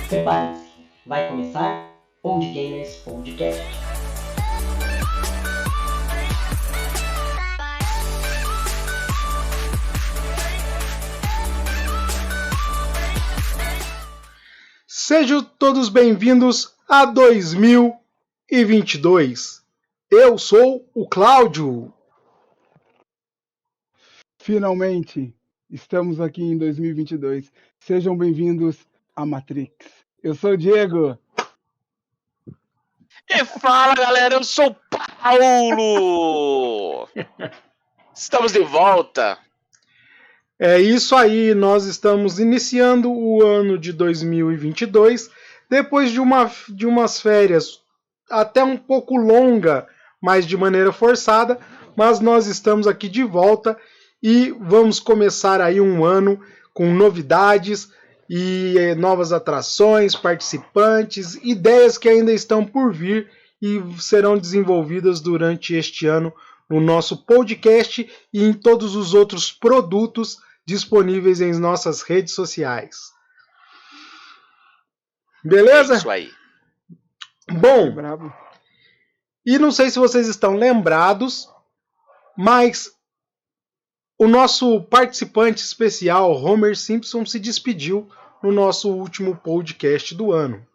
Prepare-se, vai começar Old Gamers Podcast. Sejam todos bem-vindos a 2022. Eu sou o Cláudio. Finalmente, estamos aqui em 2022. Sejam bem-vindos a Matrix. Eu sou o Diego. E fala, galera, eu sou o Paulo. Estamos de volta. É isso aí, nós estamos iniciando o ano de 2022, depois de umas férias até um pouco longa, mas de maneira forçada, mas nós estamos aqui de volta e vamos começar aí um ano com novidades e novas atrações, participantes, ideias que ainda estão por vir e serão desenvolvidas durante este ano no nosso podcast e em todos os outros produtos disponíveis em nossas redes sociais. Beleza? É isso aí. Bom, Bravo. e não sei se vocês estão lembrados, mas o nosso participante especial, Homer Simpson, se despediu no nosso último podcast do ano.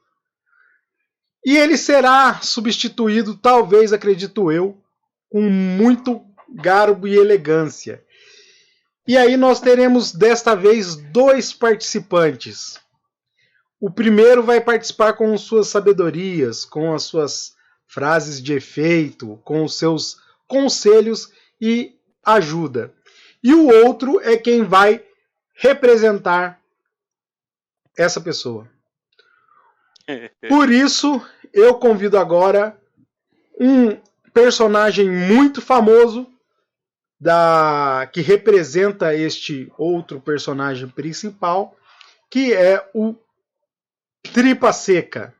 E ele será substituído, talvez, acredito eu, com muito garbo e elegância. E aí nós teremos desta vez dois participantes. O primeiro vai participar com suas sabedorias, com as suas frases de efeito, com os seus conselhos e ajuda. E o outro é quem vai representar essa pessoa. Por isso, eu convido agora um personagem muito famoso que representa este outro personagem principal, que é o Tripa Seca.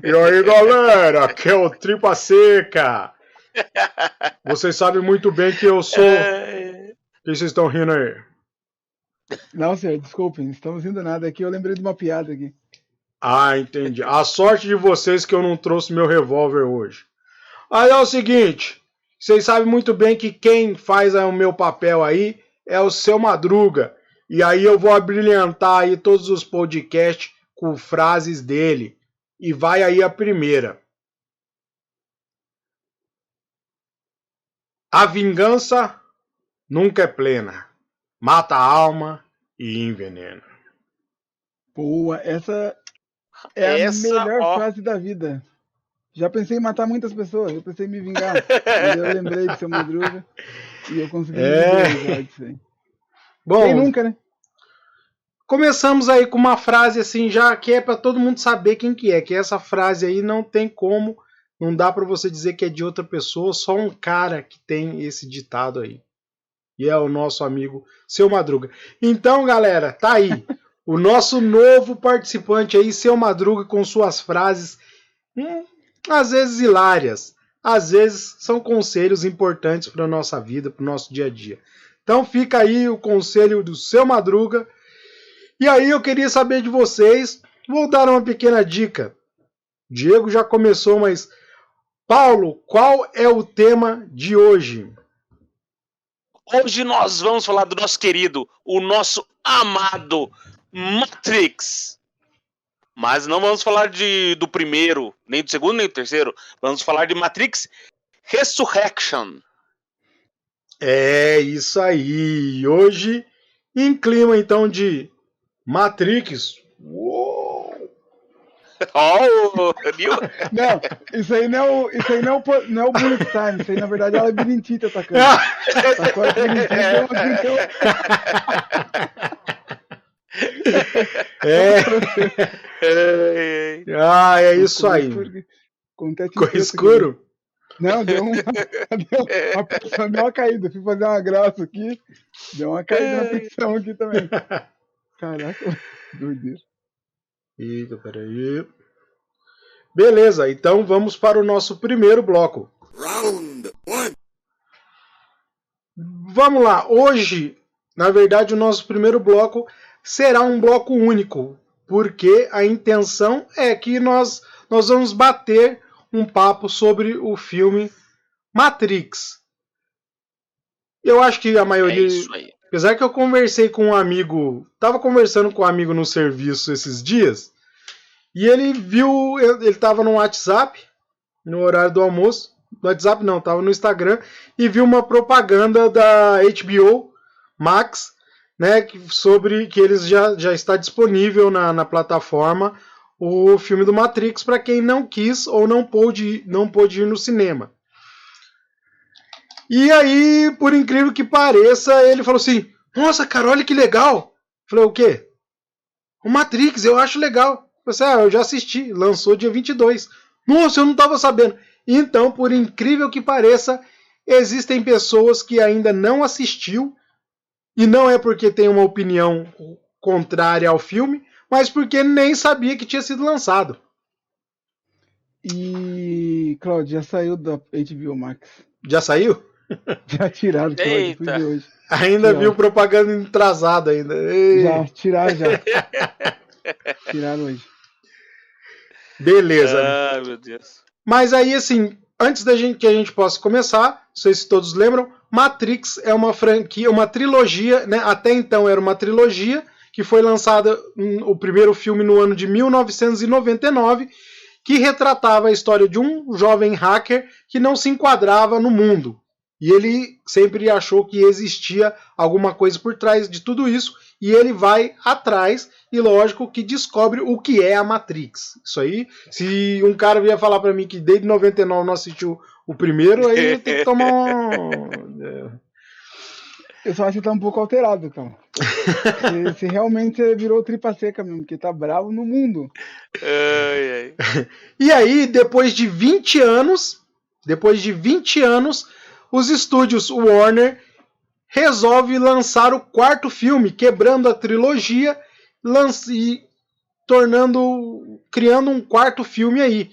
E aí, galera, aqui é o Tripa Seca. Vocês sabem muito bem que eu sou... O que vocês estão rindo aí? Não, senhor, desculpem, não estamos rindo nada aqui. Eu lembrei de uma piada aqui. Ah, entendi. A sorte de vocês que eu não trouxe meu revólver hoje. Aí é o seguinte... Vocês sabem muito bem que quem faz o meu papel aí é o Seu Madruga. E aí eu vou abrilhantar aí todos os podcasts com frases dele. E vai aí a primeira. A vingança nunca é plena. Mata a alma e envenena. Boa, essa é a melhor frase da vida. Já pensei em matar muitas pessoas, eu pensei em me vingar. Mas eu lembrei de Seu Madruga e eu consegui me vingar disso aí. Bom, quem nunca, né? Começamos aí com uma frase assim, já que é para todo mundo saber quem que é. Que essa frase aí não tem como, não dá para você dizer que é de outra pessoa, só um cara que tem esse ditado aí. E é o nosso amigo Seu Madruga. Então, galera, tá aí. O nosso novo participante aí, Seu Madruga, com suas frases... às vezes hilárias, às vezes são conselhos importantes para a nossa vida, para o nosso dia a dia. Então fica aí o conselho do Seu Madruga. E aí eu queria saber de vocês, vou dar uma pequena dica. Diego já começou, mas Paulo, qual é o tema de hoje? Hoje nós vamos falar do nosso querido, o nosso amado Matrix. Mas não vamos falar do primeiro, nem do segundo, nem do terceiro. Vamos falar de Matrix Resurrection. É isso aí. Hoje, em clima então de Matrix. Uou! Oh, não, isso aí não é o Bullet Time. Isso aí, na verdade, é a labirintita atacando. Atacou a labirintita, é isso aí. Ficou escuro? Não, deu uma caída. Fui fazer uma graça aqui. Deu uma caída na ficção aqui também. Caraca, doideira. Eita, peraí. Beleza, então vamos para o nosso primeiro bloco. Round 1. Vamos lá, hoje, na verdade, o nosso primeiro bloco será um bloco único, porque a intenção é que nós vamos bater um papo sobre o filme Matrix. Eu acho que a maioria... É isso aí. Apesar que eu conversei com um amigo... Tava conversando com um amigo no serviço esses dias, e ele viu... Ele tava no WhatsApp, no horário do almoço. No WhatsApp não, tava no Instagram, e viu uma propaganda da HBO Max, né, sobre que eles já está disponível na plataforma o filme do Matrix para quem não quis ou não pôde ir no cinema. E aí, por incrível que pareça, ele falou assim: nossa, cara, olha que legal. Eu falei: o quê? O Matrix, eu acho legal. Eu falei: eu já assisti, lançou dia 22. Nossa, eu não estava sabendo. Então, por incrível que pareça, existem pessoas que ainda não assistiu, e não é porque tem uma opinião contrária ao filme, mas porque nem sabia que tinha sido lançado. E, Claudio, já saiu da HBO Max. Já saiu? Já tiraram, Claudio, fui ver hoje. Ainda viu propaganda atrasada ainda. Ei. Já, tiraram já. Tiraram hoje. Beleza. Ai, meu Deus. Mas aí, assim, antes que a gente possa começar, não sei se todos lembram, Matrix é uma franquia, uma trilogia, né? Até então era uma trilogia, que foi lançada o primeiro filme no ano de 1999, que retratava a história de um jovem hacker que não se enquadrava no mundo. E ele sempre achou que existia alguma coisa por trás de tudo isso, e ele vai atrás e, lógico, que descobre o que é a Matrix. Isso aí, se um cara vier falar pra mim que desde 99 não assistiu o primeiro, aí tem que tomar um... Eu só acho que tá um pouco alterado, cara. Se realmente você virou tripa seca mesmo, porque tá bravo no mundo. Ai, ai. E aí, depois de 20 anos, os estúdios Warner resolve lançar o quarto filme, quebrando a trilogia e criando um quarto filme aí.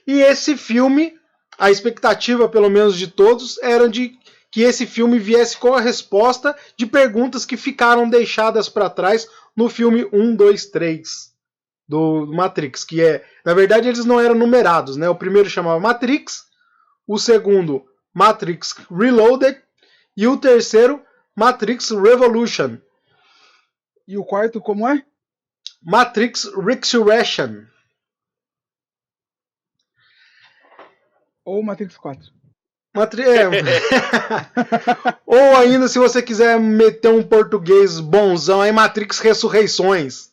E esse filme, a expectativa, pelo menos de todos, era de que esse filme viesse com a resposta de perguntas que ficaram deixadas para trás no filme 1, 2, 3 do Matrix, que na verdade eles não eram numerados, né? O primeiro chamava Matrix, o segundo Matrix Reloaded e o terceiro Matrix Revolution. E o quarto como é? Matrix Resurrection. Ou Matrix 4. Ou ainda, se você quiser meter um português bonzão, aí Matrix Ressurreições.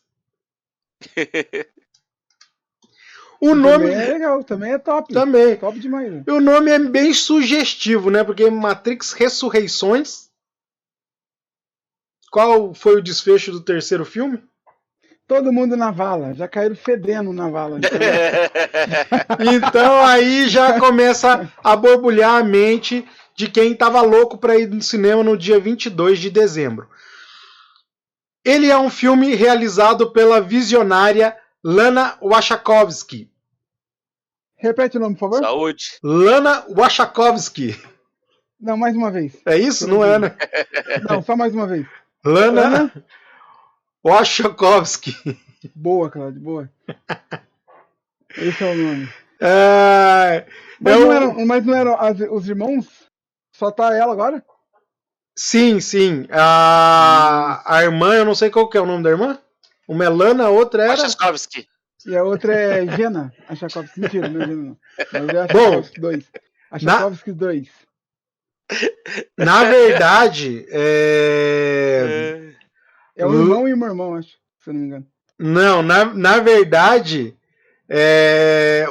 O nome também é legal, também é top. Também. Top demais. Né? O nome é bem sugestivo, né? Porque Matrix Ressurreições. Qual foi o desfecho do terceiro filme? Todo mundo na vala, já caíram fedendo na vala. Então aí já começa a borbulhar a mente de quem estava louco para ir no cinema no dia 22 de dezembro. Ele é um filme realizado pela visionária Lana Wachowski. Repete o nome, por favor. Saúde. Lana Wachowski. Não, mais uma vez. É isso? Não é, né? Não, só mais uma vez. Lana Wachowski. Boa, Claudio, boa. Esse é o nome. Mas não eram os irmãos? Só tá ela agora? Sim, sim. A irmã, eu não sei qual que é o nome da irmã. Uma é Lana, a outra era... Wachowski. E a outra é Jenna. A Wachowski. Mentira, não é Jenna, não. Mas é a Wachowski 2. A Wachowski 2. Na verdade, É um irmão e uma irmã, acho, se eu não me engano. Não, na verdade,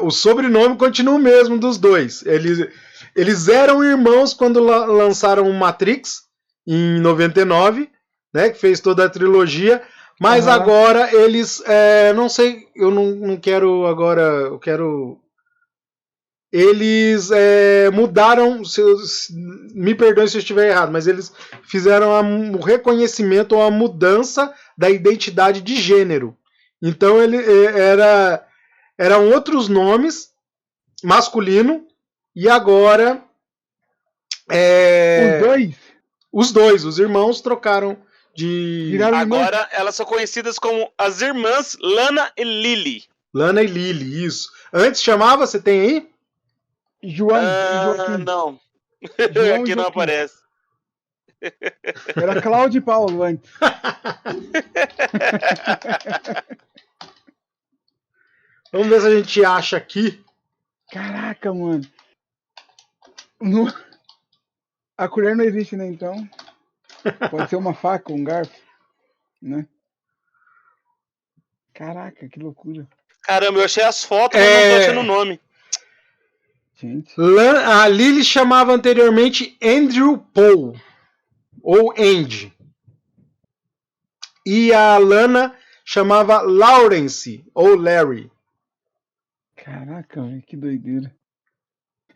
o sobrenome continua o mesmo dos dois. Eles eram irmãos quando lançaram o Matrix, em 99, né, que fez toda a trilogia, mas agora eles, não sei, eu não quero agora, eu quero... Eles mudaram, me perdoe se eu estiver errado, mas eles fizeram o reconhecimento ou a mudança da identidade de gênero. Então eram outros nomes, masculino, e agora... Os dois? Os dois, os irmãos trocaram Agora elas são conhecidas como as irmãs Lana e Lily. Lana e Lily, isso. Antes chamava, você tem aí? João e Joaquim. Não. João Aqui e não Joaquim. aparece. Era Cláudio e Paulo antes. Vamos ver se a gente acha aqui. Caraca, mano. A colher não existe, né, então? Pode ser uma faca, um garfo, né? Caraca, que loucura. Caramba, eu achei as fotos, mas não tô achando o nome. Gente. A Lily chamava anteriormente Andrew Paul, ou Andy. E a Lana chamava Lawrence, ou Larry. Caraca, velho, que doideira.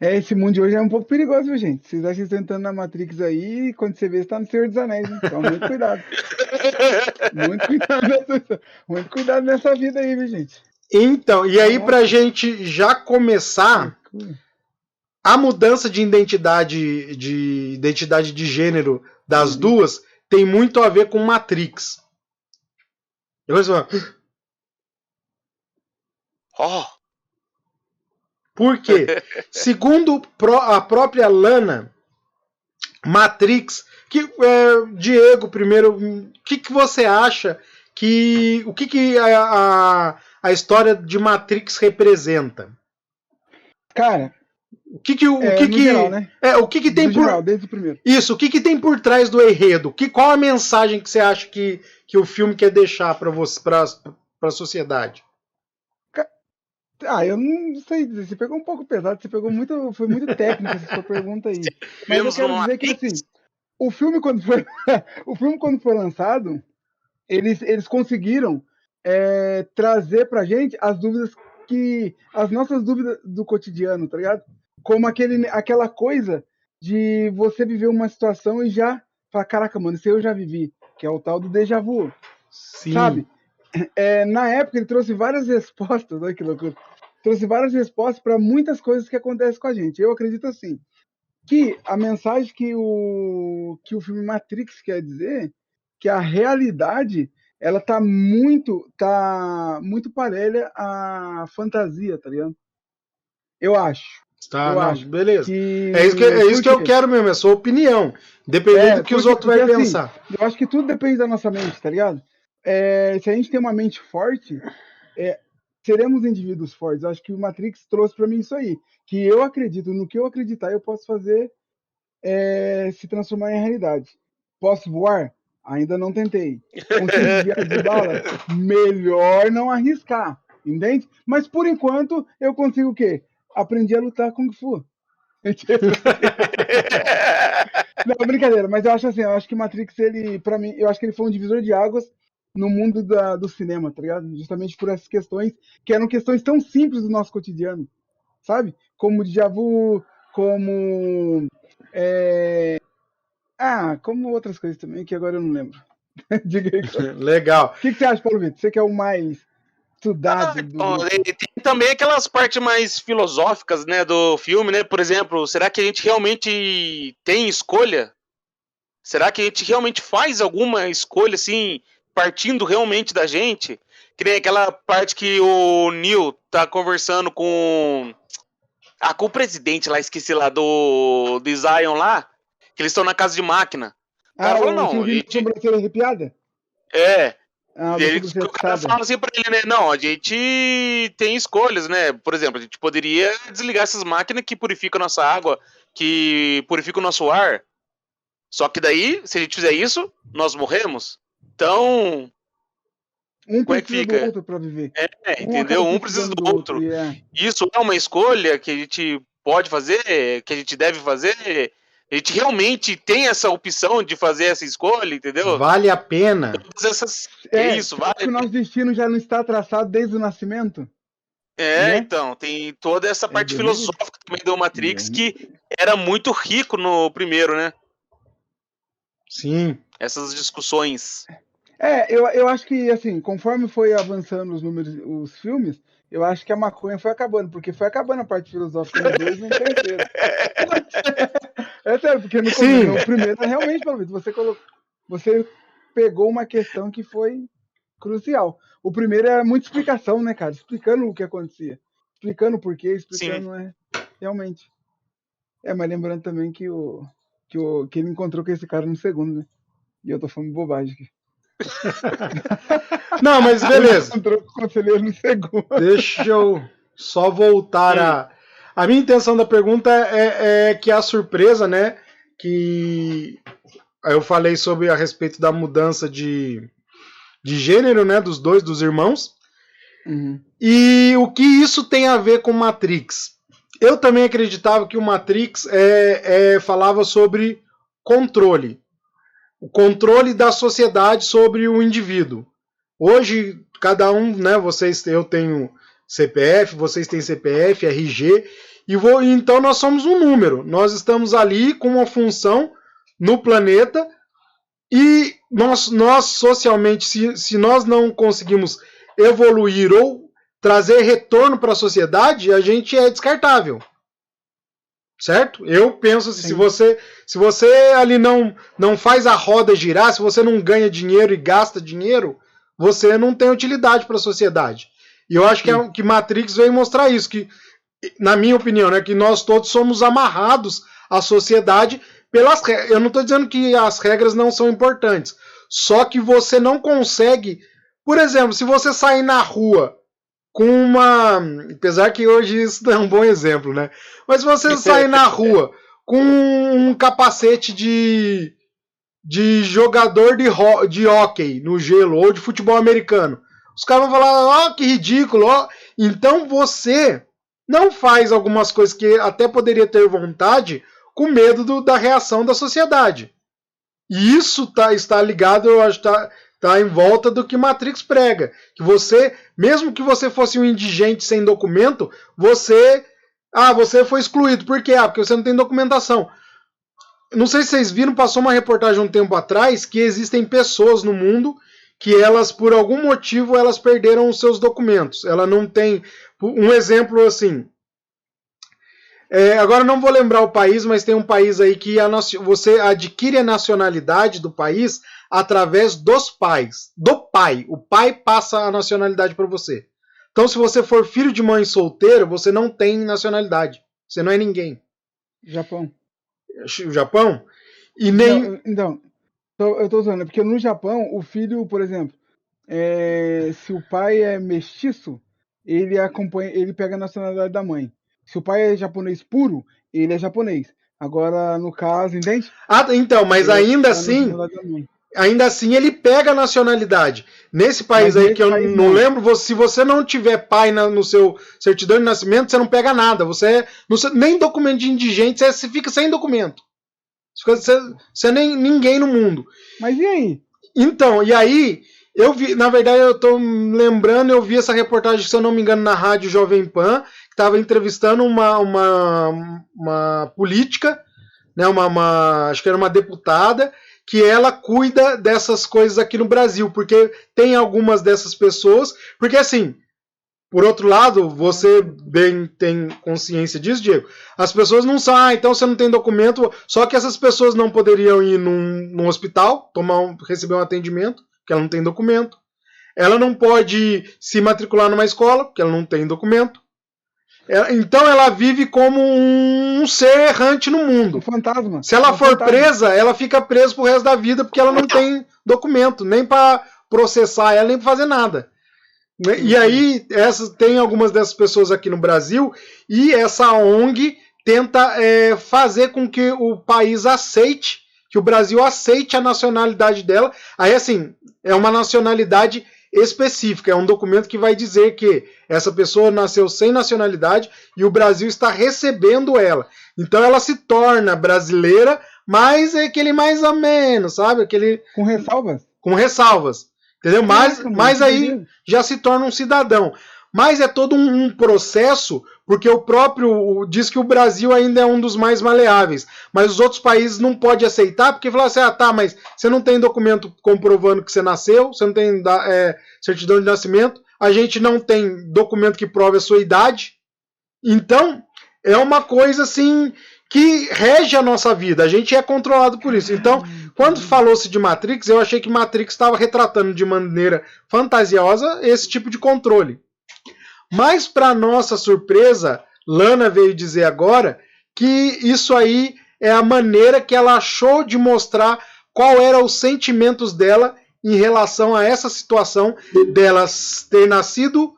Esse mundo de hoje é um pouco perigoso, viu, gente? Vocês acham que estão entrando na Matrix aí e quando você vê, você tá no Senhor dos Anéis, hein? Então, muito cuidado. Muito cuidado nessa vida aí, viu, gente? Então, e aí pra gente já começar, a mudança de identidade de gênero das duas tem muito a ver com Matrix. Por quê? Segundo a própria Lana, Matrix, Diego, primeiro, o que você acha o que a história de Matrix representa? Cara, geral, né? O que tem por geral, desde o primeiro. Isso, o que tem por trás do enredo? Qual a mensagem que você acha que o filme quer deixar para a sociedade? Eu não sei dizer, você pegou um pouco pesado, foi muito técnico essa sua pergunta aí. Mas eu quero dizer que assim, o filme quando foi lançado, eles conseguiram trazer pra gente as nossas dúvidas do cotidiano, tá ligado? Como aquela coisa de você viver uma situação e já falar, caraca, mano, isso eu já vivi, que é o tal do déjà vu. Sim. Sabe? Na época ele trouxe várias respostas, olha que loucura. Trouxe várias respostas para muitas coisas que acontecem com a gente. Eu acredito assim, que a mensagem que o filme Matrix quer dizer, que a realidade ela tá muito parelha à fantasia, tá ligado? Eu acho. Acho. Beleza. É isso que eu quero mesmo, é a sua opinião. Independente do que os outros vão pensar. Assim, eu acho que tudo depende da nossa mente, tá ligado? Se a gente tem uma mente forte, seremos indivíduos fortes. Eu acho que o Matrix trouxe para mim isso aí. Que eu acredito, no que eu acreditar, eu posso fazer se transformar em realidade. Posso voar? Ainda não tentei. Consigo desviar de bala? Melhor não arriscar. Entende? Mas por enquanto, eu consigo o quê? Aprendi a lutar Kung Fu. Não, brincadeira, mas eu acho que Matrix, pra mim, eu acho que ele foi um divisor de águas no mundo do cinema, tá ligado? Justamente por essas questões, que eram questões tão simples do nosso cotidiano, sabe? Como déjà vu, como como outras coisas também, que agora eu não lembro. Diga aí. Legal. O que você acha, Paulo Vitor? Você que é o mais estudado tem também aquelas partes mais filosóficas, né, do filme, né? Por exemplo, será que a gente realmente tem escolha? Será que a gente realmente faz alguma escolha, assim, partindo realmente da gente? Que nem aquela parte que o Neo tá conversando com o presidente lá, esqueci lá, do Zion lá, que eles estão na casa de máquina. O cara falou, não, sobrancelha arrepiada? O cara fala assim pra ele, né? Não, a gente tem escolhas, né? Por exemplo, a gente poderia desligar essas máquinas que purificam a nossa água, que purificam o nosso ar. Só que daí, se a gente fizer isso, nós morremos. Então, como é que fica? Do outro pra viver. Entendeu? Um precisa do outro. Isso é uma escolha que a gente pode fazer, que a gente deve fazer. A gente realmente tem essa opção de fazer essa escolha, entendeu? Vale a pena. Isso, vale. Que o nosso destino já não está traçado desde o nascimento. Né? Então, tem toda essa parte filosófica também do Matrix que era muito rico no primeiro, né? Sim. Essas discussões. Eu acho que, assim, conforme foi avançando os filmes, eu acho que a maconha foi acabando, porque foi acabando a parte filosófica no 2 e no terceiro. É sério, porque no primeiro, realmente, você pegou uma questão que foi crucial. O primeiro era muita explicação, né, cara? Explicando o que acontecia. Explicando o porquê, explicando, né? Realmente. Mas lembrando também que ele encontrou com esse cara no segundo, né? E eu tô falando bobagem aqui. Não, mas beleza. Ele encontrou com o conselheiro no segundo. Deixa eu só voltar a minha intenção da pergunta é que a surpresa, né? Que eu falei sobre a respeito da mudança de gênero, né? Dos irmãos. Uhum. E o que isso tem a ver com Matrix? Eu também acreditava que o Matrix falava sobre controle. O controle da sociedade sobre o indivíduo. Hoje, cada um, né? Eu tenho CPF, vocês têm CPF, RG, então nós somos um número. Nós estamos ali com uma função no planeta e nós socialmente, se nós não conseguimos evoluir ou trazer retorno para a sociedade, a gente é descartável. Certo? Eu penso assim, se você ali não faz a roda girar, se você não ganha dinheiro e gasta dinheiro, você não tem utilidade para a sociedade. E eu acho que Matrix veio mostrar isso, que, na minha opinião, né, que nós todos somos amarrados à sociedade pelas regras. Eu não estou dizendo que as regras não são importantes, só que você não consegue... Por exemplo, se você sair na rua com uma... Apesar que hoje isso não é um bom exemplo, né? Mas se você sair na rua com um capacete de jogador de hóquei no gelo ou de futebol americano, os caras vão falar, que ridículo, Então você não faz algumas coisas que até poderia ter vontade com medo da reação da sociedade. E isso está ligado, eu acho, tá em volta do que Matrix prega. Que você, mesmo que você fosse um indigente sem documento, você foi excluído. Por quê? Porque você não tem documentação. Não sei se vocês viram, passou uma reportagem um tempo atrás que existem pessoas no mundo que elas, por algum motivo, elas perderam os seus documentos. Ela não tem... Um exemplo assim... agora não vou lembrar o país, mas tem um país aí que você adquire a nacionalidade do país através dos pais. Do pai. O pai passa a nacionalidade para você. Então, se você for filho de mãe solteira, você não tem nacionalidade. Você não é ninguém. Japão. O Japão? E nem... Então, eu tô usando, porque no Japão, o filho, por exemplo, se o pai é mestiço, ele pega a nacionalidade da mãe. Se o pai é japonês puro, ele é japonês. Agora, no caso, entende? Então, mas ainda assim ele pega a nacionalidade. Nesse país aí que eu não lembro, se você não tiver pai no seu certidão de nascimento, você não pega nada. Nem documento de indigente, você fica sem documento. Você nem ninguém no mundo. Mas e aí? Então, e aí, eu vi, na verdade, eu tô lembrando, eu vi essa reportagem, se eu não me engano, na rádio Jovem Pan, que estava entrevistando uma política, né, acho que era uma deputada, que ela cuida dessas coisas aqui no Brasil, porque tem algumas dessas pessoas, porque assim, por outro lado, você bem tem consciência disso, Diego, as pessoas não sabem, então você não tem documento, só que essas pessoas não poderiam ir num hospital, receber um atendimento, porque ela não tem documento, ela não pode se matricular numa escola, porque ela não tem documento, então ela vive como um ser errante no mundo. Um fantasma. Se ela for presa, ela fica presa pro resto da vida porque ela não tem documento, nem para processar ela, nem para fazer nada. E aí, tem algumas dessas pessoas aqui no Brasil, e essa ONG tenta fazer com que o país aceite, que o Brasil aceite a nacionalidade dela. Aí, assim, é uma nacionalidade específica, é um documento que vai dizer que essa pessoa nasceu sem nacionalidade e o Brasil está recebendo ela. Então ela se torna brasileira, mas é aquele mais ou menos, sabe? Com ressalvas? Com ressalvas, entendeu? Mas aí já se torna um cidadão. Mas é todo um processo, porque o próprio diz que o Brasil ainda é um dos mais maleáveis, mas os outros países não podem aceitar, porque falam assim, mas você não tem documento comprovando que você nasceu, você não tem certidão de nascimento, a gente não tem documento que prove a sua idade, então é uma coisa assim que rege a nossa vida, a gente é controlado por isso. Então, Quando falou-se de Matrix, eu achei que Matrix estava retratando de maneira fantasiosa esse tipo de controle. Mas, para nossa surpresa, Lana veio dizer agora que isso aí é a maneira que ela achou de mostrar qual eram os sentimentos dela em relação a essa situação dela ter nascido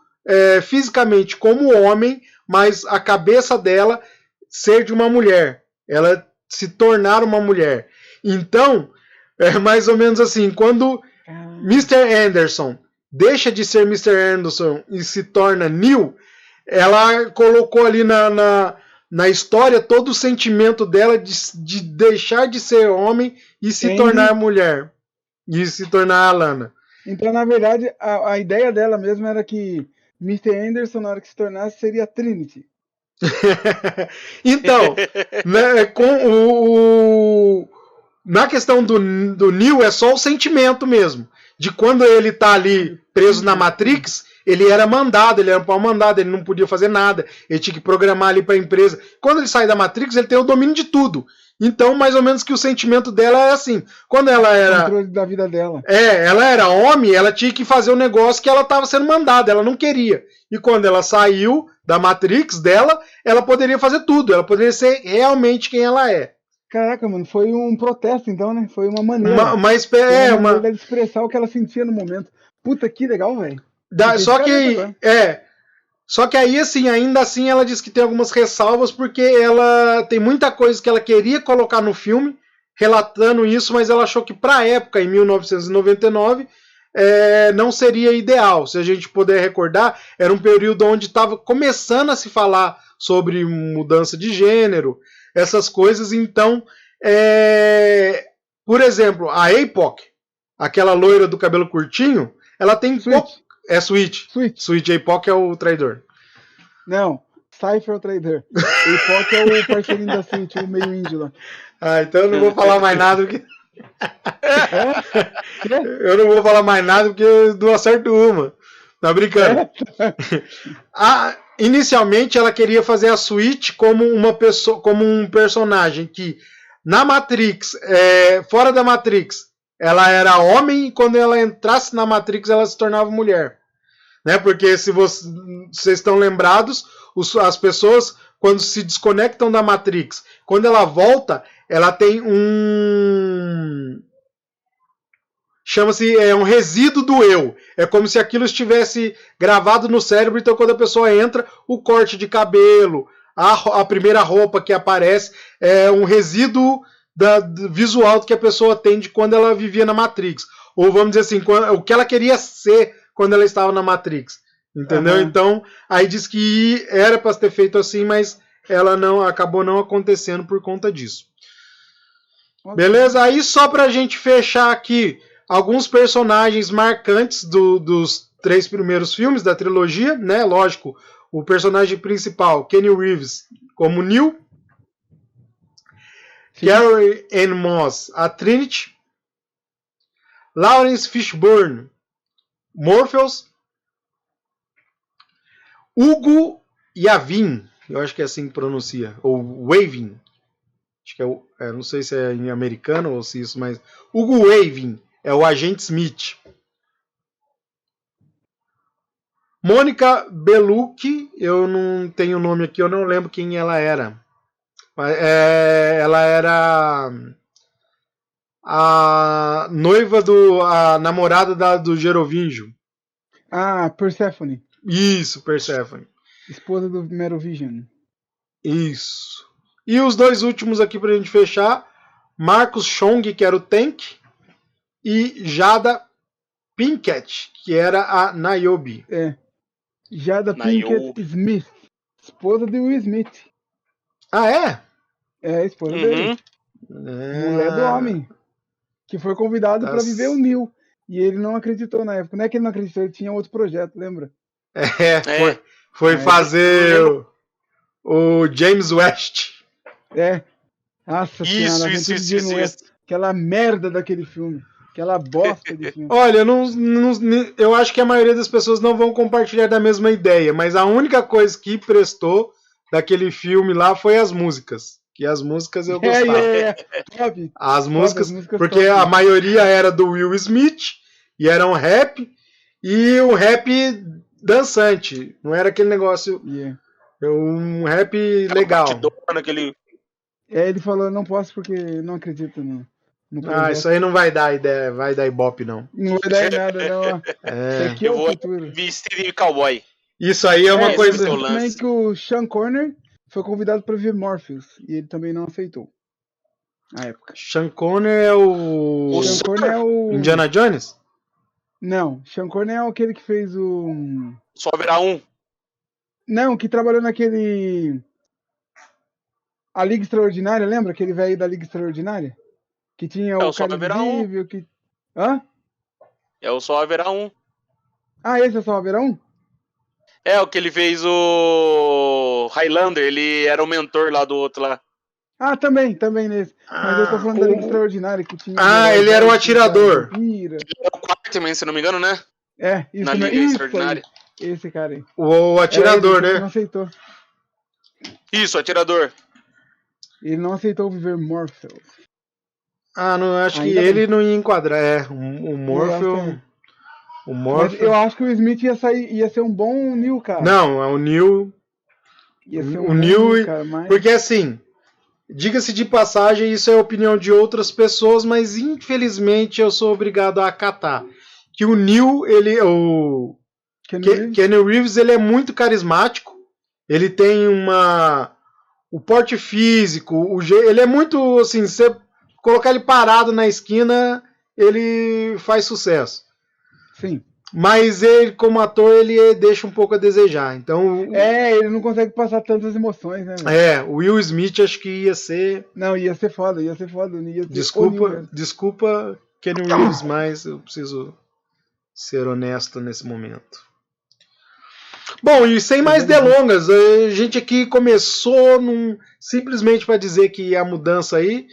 fisicamente como homem, mas a cabeça dela ser de uma mulher. Ela se tornar uma mulher. Então, é mais ou menos assim, quando Mr. Anderson deixa de ser Mr. Anderson e se torna Neo, ela colocou ali na história todo o sentimento dela de deixar de ser homem e se tornar mulher. E se tornar a Lana. Então, na verdade, a ideia dela mesmo era que Mr. Anderson, na hora que se tornasse, seria Trinity. Então, né, na questão do Neo é só o sentimento mesmo. De quando ele tá ali preso na Matrix, ele era mandado, ele era um pau mandado, ele não podia fazer nada, ele tinha que programar ali pra empresa. Quando ele sai da Matrix, ele tem o domínio de tudo. Então, mais ou menos que o sentimento dela é assim. Quando ela era... O controle da vida dela. Ela era homem, ela tinha que fazer o negócio que ela estava sendo mandada, ela não queria. E quando ela saiu da Matrix dela, ela poderia fazer tudo, ela poderia ser realmente quem ela é. Caraca, mano, foi um protesto então, né? Foi uma maneira. Uma maneira de expressar o que ela sentia no momento. Puta, que legal, velho. Só que aí, assim, ainda assim, ela diz que tem algumas ressalvas, porque ela tem muita coisa que ela queria colocar no filme, relatando isso, mas ela achou que pra época, em 1999, não seria ideal. Se a gente puder recordar, era um período onde estava começando a se falar sobre mudança de gênero, essas coisas. Então, por exemplo, a APOC, aquela loira do cabelo curtinho, ela tem... Switch. Switch APOC é o traidor. Não, Cypher é o traidor. APOC é o parceirinho da Switch, o meio índio lá. Ah, então eu não vou falar mais nada porque... Eu não vou falar mais nada porque eu não acerto uma. Tá brincando. Inicialmente ela queria fazer a Switch como uma pessoa, como um personagem que na Matrix, fora da Matrix, ela era homem e quando ela entrasse na Matrix ela se tornava mulher. Né? Porque se vocês estão lembrados, as pessoas quando se desconectam da Matrix, quando ela volta, ela tem chama-se um resíduo do eu. É como se aquilo estivesse gravado no cérebro, então quando a pessoa entra, o corte de cabelo, a primeira roupa que aparece é um resíduo visual que a pessoa tem de quando ela vivia na Matrix. Ou vamos dizer assim, o que ela queria ser quando ela estava na Matrix. Entendeu? Uhum. Então, aí diz que era para ter feito assim, mas ela acabou não acontecendo por conta disso. Okay. Beleza? Aí só pra gente fechar aqui alguns personagens marcantes dos 3 primeiros filmes da trilogia, né? Lógico, o personagem principal, Keanu Reeves, como Neo. Carrie Ann Moss, a Trinity. Lawrence Fishburne, Morpheus. Hugo Yavin, eu acho que é assim que pronuncia, ou Weaving. Acho que não sei se é em americano ou se isso, mas Hugo Weaving é o agente Smith. Mônica Bellucci, eu não tenho o nome aqui, eu não lembro quem ela era. Ela era a noiva a namorada do Gerovingio. Ah, Persephone. Isso, Persephone. Esposa do Merovision. Isso. E os 2 últimos aqui pra gente fechar. Marcus Chong, que era o Tank. E Jada Pinkett, que era a Niobe. Jada Pinkett Smith. Esposa de Will Smith. Ah, é? É, esposa dele. Mulher do homem. Que foi convidado para viver o Neo. E ele não acreditou na época. Não é que ele não acreditou, ele tinha outro projeto, lembra? Foi fazer o James West. Nossa senhora, isso. Aquela merda daquele filme. Aquela bosta de filme. Olha, eu acho que a maioria das pessoas não vão compartilhar da mesma ideia, mas a única coisa que prestou daquele filme lá foi as músicas. que as músicas eu gostava. Top. As músicas, músicas porque top. a maioria era do Will Smith, e era um rap, e um rap dançante. Não era aquele negócio, um rap legal. Aquele... Ele falou, não posso porque não acredito no projeto. Isso aí não vai dar ideia, vai dar ibope, não. Não vai dar em nada, não. Isso aqui é o futuro. Vestido de cowboy. Isso aí é uma coisa... Também que o Sean Connery foi convidado para ver Morpheus, e ele também não aceitou. Na época. Sean Connery é o... Sean Connery é o... Indiana Jones? Não, Sean Connery é aquele que fez o... Só haverá um. Não, que trabalhou naquele... A Liga Extraordinária, lembra? Aquele velho da Liga Extraordinária? Que tinha o cara invisível, que... Hã? É o Só Haverá Um. Ah, esse é Só Haverá Um? É, o que ele fez o Highlander, ele era o mentor lá do outro lá. Ah, também nesse. Mas eu tô falando da Liga Extraordinária, que tinha... ele era um atirador. Ele era o Quarterman, se não me engano, né? É, isso. Na Liga Extraordinária. Aí. Esse cara aí. O atirador, ele né? Não aceitou. Isso, atirador. Ele não aceitou viver Morpheus. Não, acho que ele não ia enquadrar. O Morpheus... Mas eu acho que o Smith ia ser um bom Neo, cara. Não, é o Neo. Ia ser o Neo, cara, mas... porque assim, diga-se de passagem, isso é a opinião de outras pessoas, mas infelizmente eu sou obrigado a acatar. Que o Neo, o Keanu Reeves, ele é muito carismático. Ele tem o porte físico, ele é muito assim, você colocar ele parado na esquina, ele faz sucesso. Sim. Mas ele, como ator, ele deixa um pouco a desejar. Então, ele não consegue passar tantas emoções, né? O Will Smith acho que ia ser... Não, ia ser foda. Ia ser Desculpa, Keanu Reeves, mas eu preciso ser honesto nesse momento. Bom, e sem mais delongas, a gente aqui começou simplesmente para dizer que a mudança aí,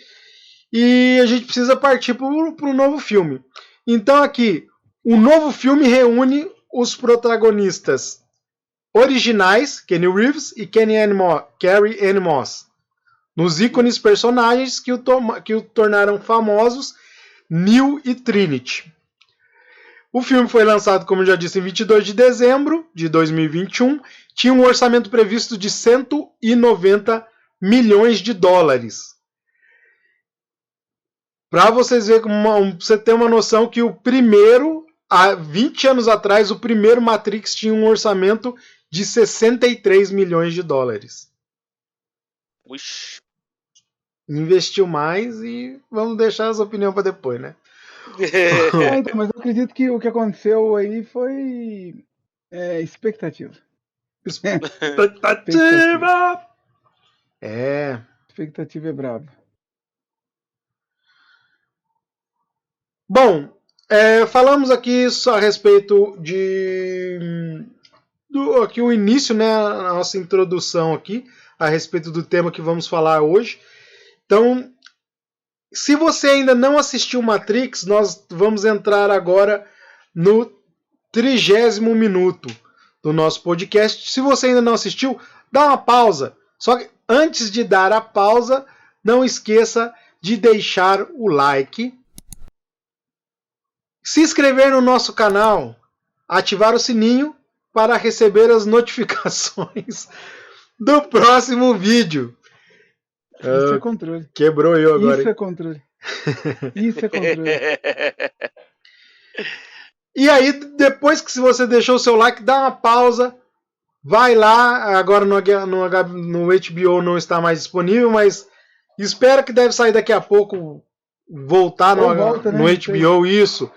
e a gente precisa partir para o novo filme. Então aqui, o novo filme reúne os protagonistas originais, Keanu Reeves e Carrie-Anne Moss, nos ícones personagens que o tornaram famosos, Neo e Trinity. O filme foi lançado, como já disse, em 22 de dezembro de 2021. Tinha um orçamento previsto de 190 milhões de dólares. Para vocês verem, você ter uma noção que o primeiro, há 20 anos atrás, o primeiro Matrix tinha um orçamento de 63 milhões de dólares. Uixi. Investiu mais e vamos deixar as opiniões para depois, né? Então, mas eu acredito que o que aconteceu aí foi expectativa. Expectativa! Expectativa é brava. Bom, falamos aqui só a respeito aqui o início, né, a nossa introdução aqui a respeito do tema que vamos falar hoje. Então, se você ainda não assistiu Matrix, nós vamos entrar agora no 30º minuto do nosso podcast. Se você ainda não assistiu, dá uma pausa. Só que antes de dar a pausa, não esqueça de deixar o like, se inscrever no nosso canal, ativar o sininho para receber as notificações do próximo vídeo. Isso é controle. Quebrou eu agora. Isso é controle. Isso é controle. E aí, depois que você deixou o seu like, dá uma pausa. Vai lá. Agora no HBO não está mais disponível, mas espero que deve sair daqui a pouco. Voltar no HBO, isso.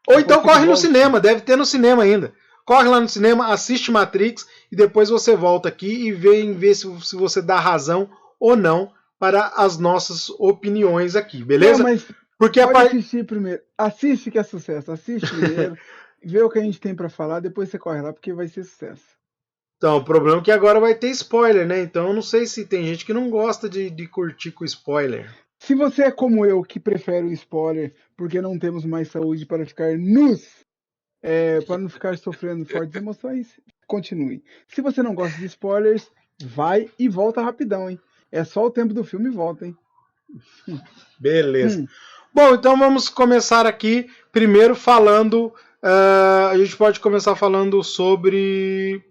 Ou então corre no cinema, deve ter no cinema ainda. Corre lá no cinema, assiste Matrix e depois você volta aqui e vê se você dá razão ou não para as nossas opiniões aqui, beleza? Não, mas porque pode assistir primeiro. Assiste que é sucesso. Assiste primeiro, vê o que a gente tem para falar, depois você corre lá porque vai ser sucesso. Então, o problema é que agora vai ter spoiler, né? Então eu não sei se tem gente que não gosta de curtir com spoiler. Se você é como eu, que prefere o spoiler porque não temos mais saúde para ficar nus, para não ficar sofrendo fortes emoções, continue. Se você não gosta de spoilers, vai e volta rapidão, hein? É só o tempo do filme e volta, hein? Beleza. Bom, então vamos começar aqui primeiro falando. A gente pode começar falando sobre.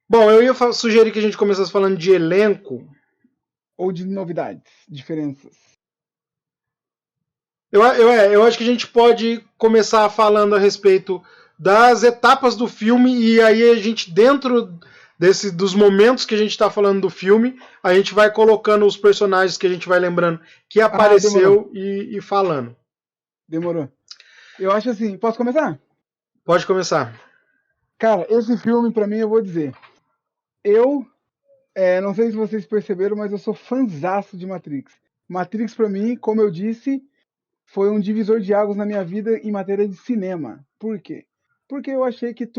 Bom, eu ia sugerir que a gente começasse falando de elenco. Ou de novidades, diferenças. Eu acho que a gente pode começar falando a respeito das etapas do filme e aí a gente, dentro dos momentos que a gente está falando do filme, a gente vai colocando os personagens que a gente vai lembrando que apareceu e falando. Demorou. Eu acho assim, posso começar? Pode começar. Cara, esse filme, pra mim, eu vou dizer, eu não sei se vocês perceberam, mas eu sou fãzaço de Matrix. Matrix, pra mim, como eu disse, foi um divisor de águas na minha vida em matéria de cinema. Por quê? Porque eu achei que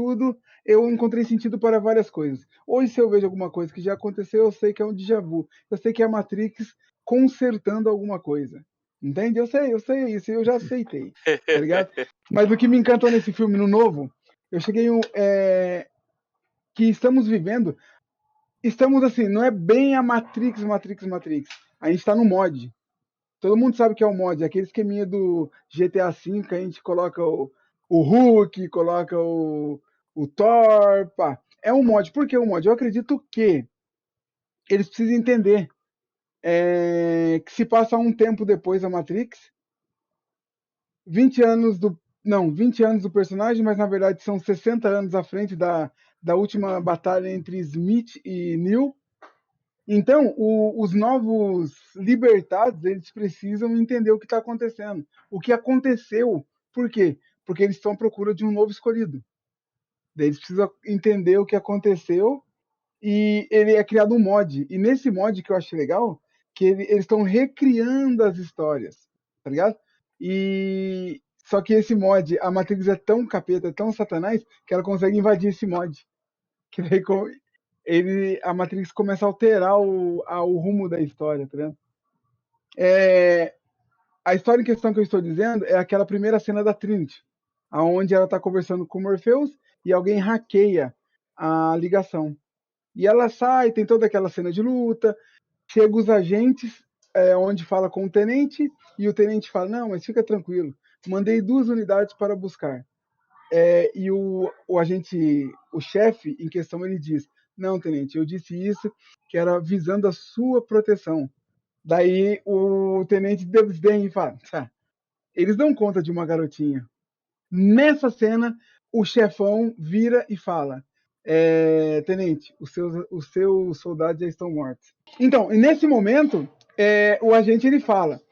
eu encontrei sentido para várias coisas. Hoje, se eu vejo alguma coisa que já aconteceu, eu sei que é um déjà vu. Eu sei que é a Matrix consertando alguma coisa. Entende? Eu sei isso, eu já aceitei. Tá ligado? Mas o que me encantou nesse filme, no novo, eu cheguei que estamos vivendo. Estamos assim, não é bem a Matrix. A gente tá no mod. Todo mundo sabe que é o mod, aquele esqueminha do GTA V, que a gente coloca o Hulk, coloca o Thor, pá. É um mod. Por que um mod? Eu acredito que eles precisam entender que se passa um tempo depois da Matrix, 20 anos do personagem, mas na verdade são 60 anos à frente da última batalha entre Smith e Neo. Então, os novos libertados, eles precisam entender o que está acontecendo. O que aconteceu. Por quê? Porque eles estão à procura de um novo escolhido. Daí eles precisam entender o que aconteceu e ele é criado um mod. E nesse mod que eu achei legal, que eles estão recriando as histórias, tá ligado? E só que esse mod, a Matrix é tão capeta, é tão satanás, que ela consegue invadir esse mod. Que daí a Matrix começa a alterar o rumo da história, tá vendo? A história em questão que eu estou dizendo é aquela primeira cena da Trinity, aonde ela está conversando com o Morpheus e alguém hackeia a ligação. E ela sai, tem toda aquela cena de luta, chega os agentes, onde fala com o tenente, e o tenente fala, não, mas fica tranquilo, mandei 2 unidades para buscar. E o agente, o chefe em questão, ele diz, não, tenente, eu disse isso, que era visando a sua proteção. Daí o tenente desdenha e fala, tá, eles dão conta de uma garotinha. Nessa cena, o chefão vira e fala, tenente, os seus soldados já estão mortos. Então, nesse momento, o agente ele fala,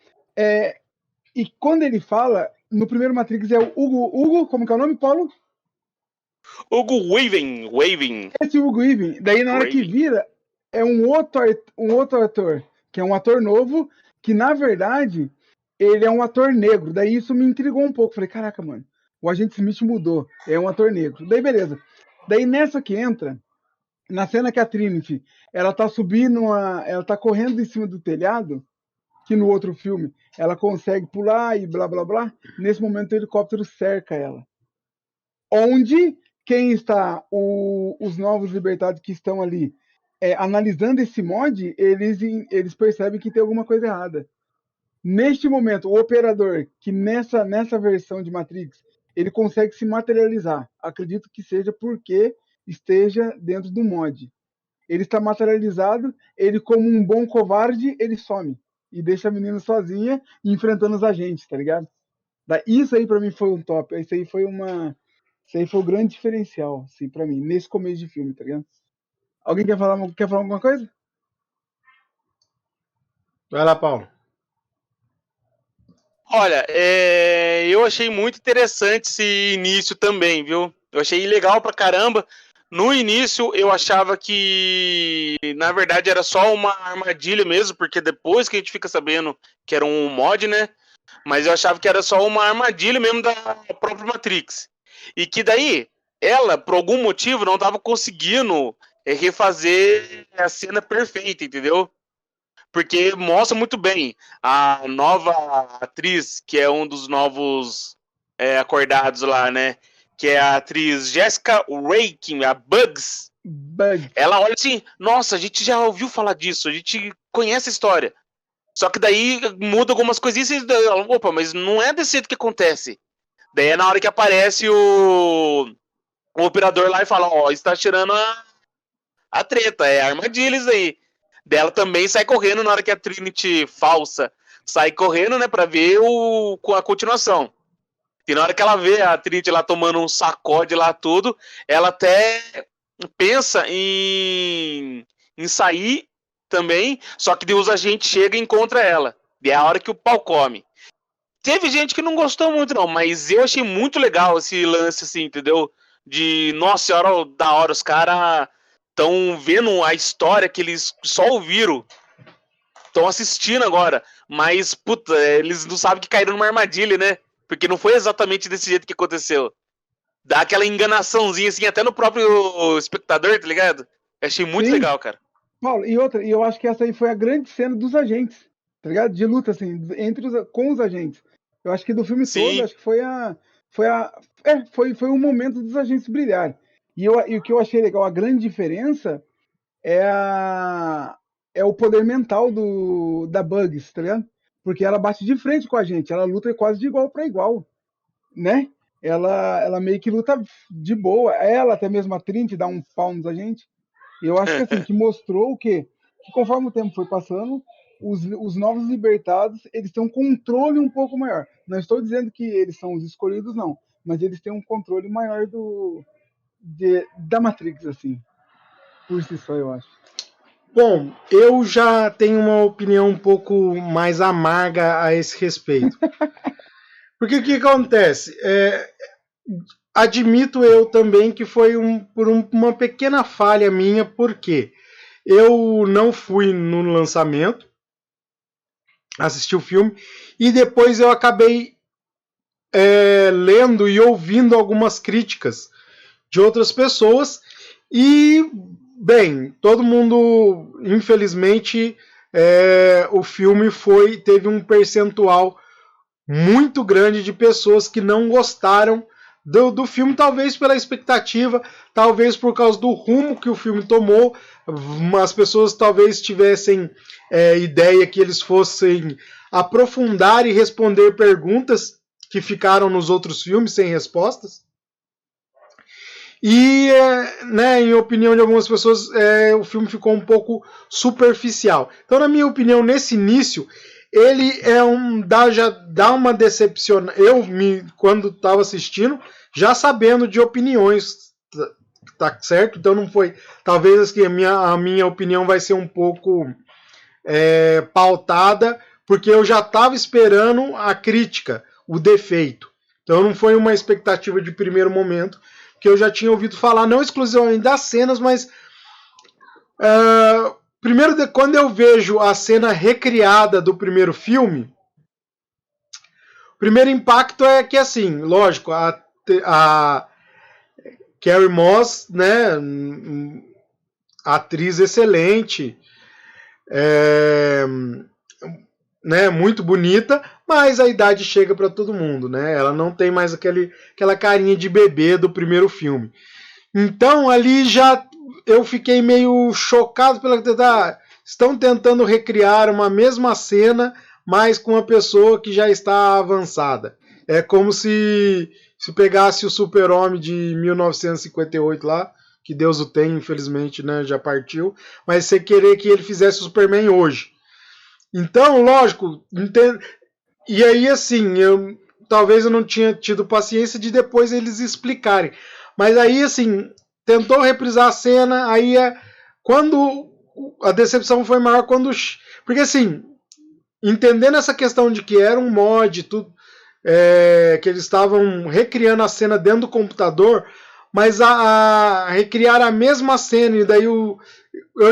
e quando ele fala, no primeiro Matrix é o Hugo, como que é o nome, Paulo? Hugo Weaving. Esse Hugo Weaving, daí na hora que vira, é um outro ator, que é um ator novo, que na verdade, ele é um ator negro. Daí isso me intrigou um pouco. Falei, caraca, mano, o agente Smith mudou, é um ator negro. Daí beleza. Daí nessa que entra, na cena que a Trinity, ela tá ela tá correndo em cima do telhado, que no outro filme ela consegue pular e blá blá blá. Nesse momento o helicóptero cerca ela. Onde quem está, os novos libertados que estão ali analisando esse mod, eles percebem que tem alguma coisa errada. Neste momento, o operador, que nessa versão de Matrix, ele consegue se materializar. Acredito que seja porque esteja dentro do mod. Ele está materializado, ele como um bom covarde, ele some. E deixa a menina sozinha, enfrentando os agentes, tá ligado? Isso aí pra mim foi um top. Isso aí foi o grande diferencial, assim, pra mim, nesse começo de filme, tá ligado? Alguém quer falar alguma coisa? Vai lá, Paulo. Olha, eu achei muito interessante esse início também, viu? Eu achei legal pra caramba. No início eu achava que, na verdade, era só uma armadilha mesmo, porque depois que a gente fica sabendo que era um mod, né? Mas eu achava que era só uma armadilha mesmo da própria Matrix. E que daí, ela, por algum motivo, não estava conseguindo refazer a cena perfeita, entendeu? Porque mostra muito bem a nova atriz, que é um dos novos acordados lá, né? Que é a atriz Jessica Rae, a Bugs. Bug. Ela olha assim, nossa, a gente já ouviu falar disso, a gente conhece a história. Só que daí muda algumas coisinhas e ela, opa, mas não é desse jeito que acontece. Daí é na hora que aparece o operador lá e fala, ó, está tirando a treta, é armadilha isso aí. Dela também sai correndo na hora que a Trinity falsa sai correndo, né, pra ver a continuação. E na hora que ela vê a Trinity lá tomando um sacode lá tudo, ela até pensa em sair também, só que Deus a gente chega e encontra ela. E é a hora que o pau come. Teve gente que não gostou muito não, mas eu achei muito legal esse lance assim, entendeu? De, nossa senhora, da hora, os caras estão vendo a história que eles só ouviram, estão assistindo agora, mas, puta, eles não sabem que caíram numa armadilha, né? Porque não foi exatamente desse jeito que aconteceu. Dá aquela enganaçãozinha, assim, até no próprio espectador, tá ligado? Eu achei muito legal, cara. Paulo, e outra, e eu acho que essa aí foi a grande cena dos agentes, tá ligado? De luta, assim, com os agentes. Eu acho que do filme todo, acho que foi um momento dos agentes brilharem. E o que eu achei legal, a grande diferença é o poder mental da Bugs, tá ligado? Porque ela bate de frente com a gente, ela luta quase de igual para igual, né? Ela meio que luta de boa, ela até mesmo a Trinity dá um pau nos agentes. E eu acho que assim, que mostrou o quê? Que conforme o tempo foi passando, os novos libertados, eles têm um controle um pouco maior. Não estou dizendo que eles são os escolhidos, não. Mas eles têm um controle maior da Matrix, assim. Por si só, eu acho. Bom, eu já tenho uma opinião um pouco mais amarga a esse respeito. Porque o que acontece? Admito eu também que foi por uma pequena falha minha, porque eu não fui no lançamento, assisti o filme, e depois eu acabei lendo e ouvindo algumas críticas de outras pessoas, e, bem, todo mundo, infelizmente, o filme teve um percentual muito grande de pessoas que não gostaram do filme, talvez pela expectativa, talvez por causa do rumo que o filme tomou. As pessoas talvez tivessem ideia que eles fossem aprofundar e responder perguntas que ficaram nos outros filmes sem respostas. E, em opinião de algumas pessoas, o filme ficou um pouco superficial. Então, na minha opinião, nesse início, ele já dá uma decepção. Quando estava assistindo, já sabendo de opiniões, tá certo? Então não foi. Talvez a minha opinião vai ser um pouco pautada, porque eu já estava esperando a crítica, o defeito. Então não foi uma expectativa de primeiro momento, que eu já tinha ouvido falar, não exclusivamente das cenas, mas primeiro, quando eu vejo a cena recriada do primeiro filme, o primeiro impacto é que, assim, lógico, a Carrie Moss, né, atriz excelente, né, muito bonita, mas a idade chega para todo mundo, né? Ela não tem mais aquela carinha de bebê do primeiro filme. Então ali já eu fiquei meio chocado estão tentando recriar uma mesma cena, mas com uma pessoa que já está avançada. É como se pegasse o Super-Homem de 1958 lá, que Deus o tem, infelizmente, né, já partiu, mas você querer que ele fizesse o Superman hoje. Então, lógico, e aí assim, talvez eu não tinha tido paciência de depois eles explicarem. Mas aí, assim, tentou reprisar a cena, aí quando a decepção foi maior, porque assim, entendendo essa questão de que era um mod, tudo, que eles estavam recriando a cena dentro do computador, mas a recriar a mesma cena, e daí eu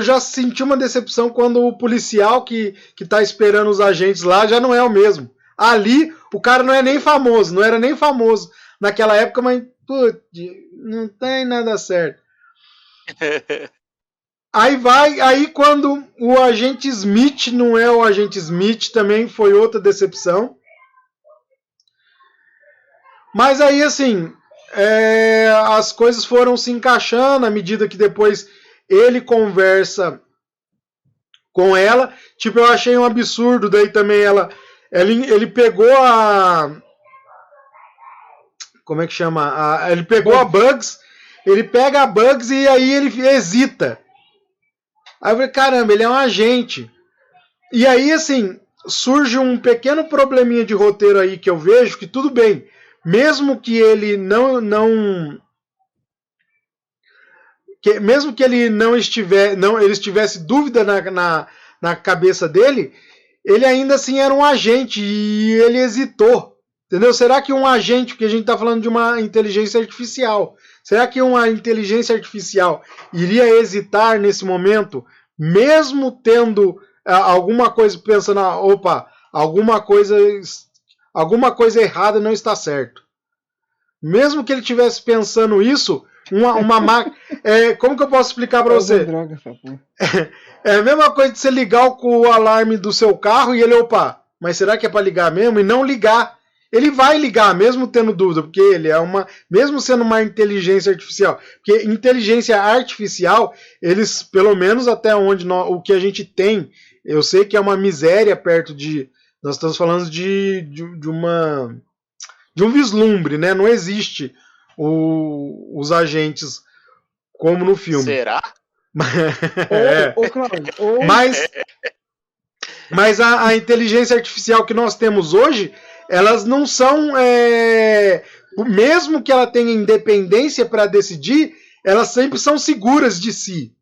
já senti uma decepção quando o policial que tá esperando os agentes lá já não é o mesmo. Ali, o cara não era nem famoso naquela época, mas putz, não tem nada certo. Aí quando o agente Smith não é o agente Smith, também foi outra decepção. Mas aí, assim, as coisas foram se encaixando à medida que depois ele conversa com ela. Tipo, eu achei um absurdo. Daí também ele pegou a... Como é que chama? Ele pegou a Bugs. Ele pega a Bugs e aí ele hesita. Aí eu falei, caramba, ele é um agente. E aí, assim, surge um pequeno probleminha de roteiro aí que eu vejo que tudo bem. Mesmo que ele mesmo que ele ele estivesse dúvida na cabeça dele, ele ainda assim era um agente e ele hesitou. Entendeu? Será que um agente, porque a gente está falando de uma inteligência artificial, será que uma inteligência artificial iria hesitar nesse momento, mesmo tendo alguma coisa pensando, opa, alguma coisa errada não está certo? Mesmo que ele estivesse pensando isso, uma máquina... como que eu posso explicar para você? Droga, essa porra. É a mesma coisa de você ligar o alarme do seu carro e ele, opa, mas será que é para ligar mesmo? E não ligar. Ele vai ligar, mesmo tendo dúvida, porque ele é mesmo sendo uma inteligência artificial. Porque inteligência artificial, eles, pelo menos até onde o que a gente tem, eu sei que é uma miséria perto de... Nós estamos falando de um vislumbre, né? Não existe os agentes como no filme. Será? Mas a inteligência artificial que nós temos hoje, elas não são... mesmo que ela tenha independência para decidir, elas sempre são seguras de si.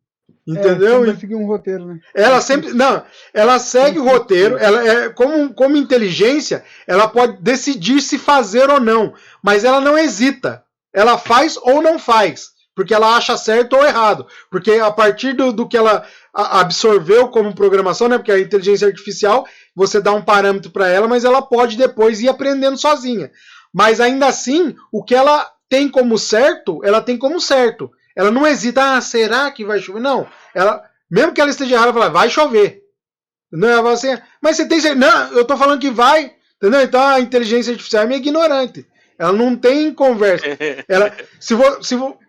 Entendeu? Vai seguir um roteiro, né? Ela sempre... Não, ela segue o roteiro. Ela como inteligência, ela pode decidir se fazer ou não. Mas ela não hesita. Ela faz ou não faz. Porque ela acha certo ou errado. Porque a partir do que ela absorveu como programação, né? Porque a inteligência artificial, você dá um parâmetro para ela, mas ela pode depois ir aprendendo sozinha. Mas ainda assim, o que ela tem como certo, ela tem como certo. Ela não hesita, será que vai chover? Não. Mesmo que ela esteja errada, ela fala, vai chover. Não, ela fala assim, mas você tem certeza? Não, eu tô falando que vai. Entendeu? Então a inteligência artificial é meio ignorante. Ela não tem conversa.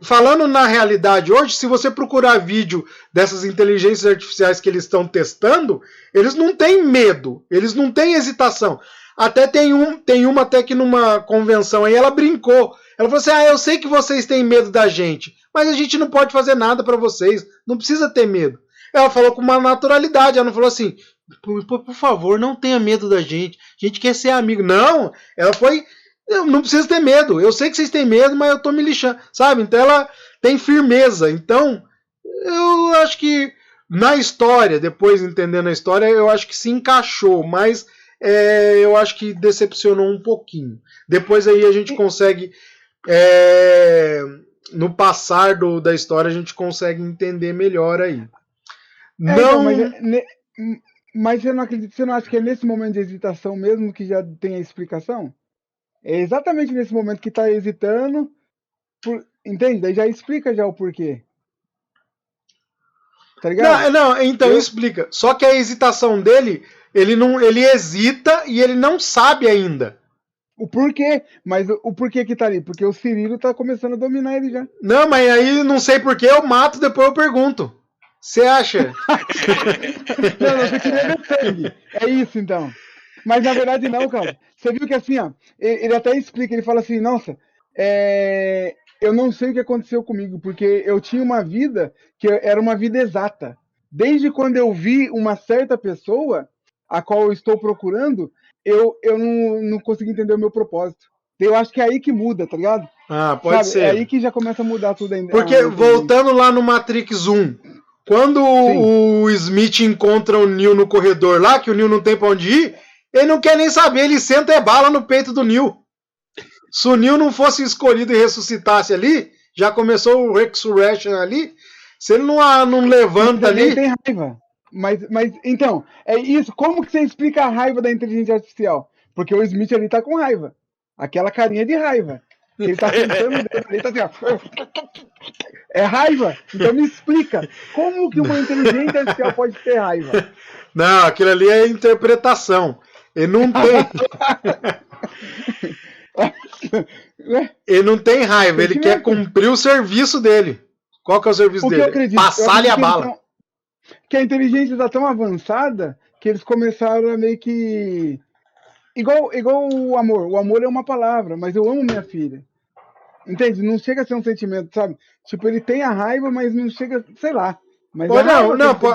Falando na realidade hoje, se você procurar vídeo dessas inteligências artificiais que eles estão testando, eles não têm medo, eles não têm hesitação. Até tem uma até que numa convenção aí ela brincou. Ela falou assim, eu sei que vocês têm medo da gente, mas a gente não pode fazer nada para vocês, não precisa ter medo. Ela falou com uma naturalidade, ela não falou assim, por favor, não tenha medo da gente, a gente quer ser amigo. Não, ela foi... Não precisa ter medo. Eu sei que vocês têm medo, mas eu tô me lixando. Sabe? Então ela tem firmeza. Então, eu acho que na história, depois entendendo a história, eu acho que se encaixou. Mas eu acho que decepcionou um pouquinho. Depois aí a gente consegue... no passar da história, a gente consegue entender melhor aí. Não... mas você não acredita? Você não acha que é nesse momento de hesitação mesmo que já tem a explicação? É exatamente nesse momento que tá hesitando, entende? Daí já explica já o porquê. Tá ligado? Não, então explica. Só que a hesitação dele, ele hesita e ele não sabe ainda. O porquê, mas o porquê que tá ali? Porque o Cirilo tá começando a dominar ele já. Não, mas aí não sei porquê, eu mato, depois eu pergunto. Você acha? Não, você queria ver sangue. É isso então. Mas na verdade não, cara. Você viu que assim, ó, ele até explica, ele fala assim, nossa, eu não sei o que aconteceu comigo, porque eu tinha uma vida que era uma vida exata. Desde quando eu vi uma certa pessoa, a qual eu estou procurando, eu não consegui entender o meu propósito. Eu acho que é aí que muda, tá ligado? Pode ser. É aí que já começa a mudar tudo ainda. Porque voltando lá no Matrix 1, quando o Smith encontra o Neo no corredor lá, que o Neo não tem pra onde ir, ele não quer nem saber, ele senta bala no peito do Neo. Se o Neo não fosse escolhido e ressuscitasse ali, já começou o Resurrection ali, se ele não levanta ali... Ele tem raiva. Mas então, é isso. Como que você explica a raiva da inteligência artificial? Porque o Smith ali tá com raiva. Aquela carinha de raiva. Ele tá sentando dentro, ele tá assim, ó. É raiva? Então me explica. Como que uma inteligência artificial pode ter raiva? Não, aquilo ali é interpretação. Ele não tem. Ele não tem raiva, ele quer cumprir o serviço dele. Qual que é o serviço dele? Passar-lhe a bala. Que a inteligência está tão avançada que eles começaram a meio que... Igual o amor. O amor é uma palavra, mas eu amo minha filha. Entende? Não chega a ser um sentimento, sabe? Tipo, ele tem a raiva, mas não chega... Sei lá. Mas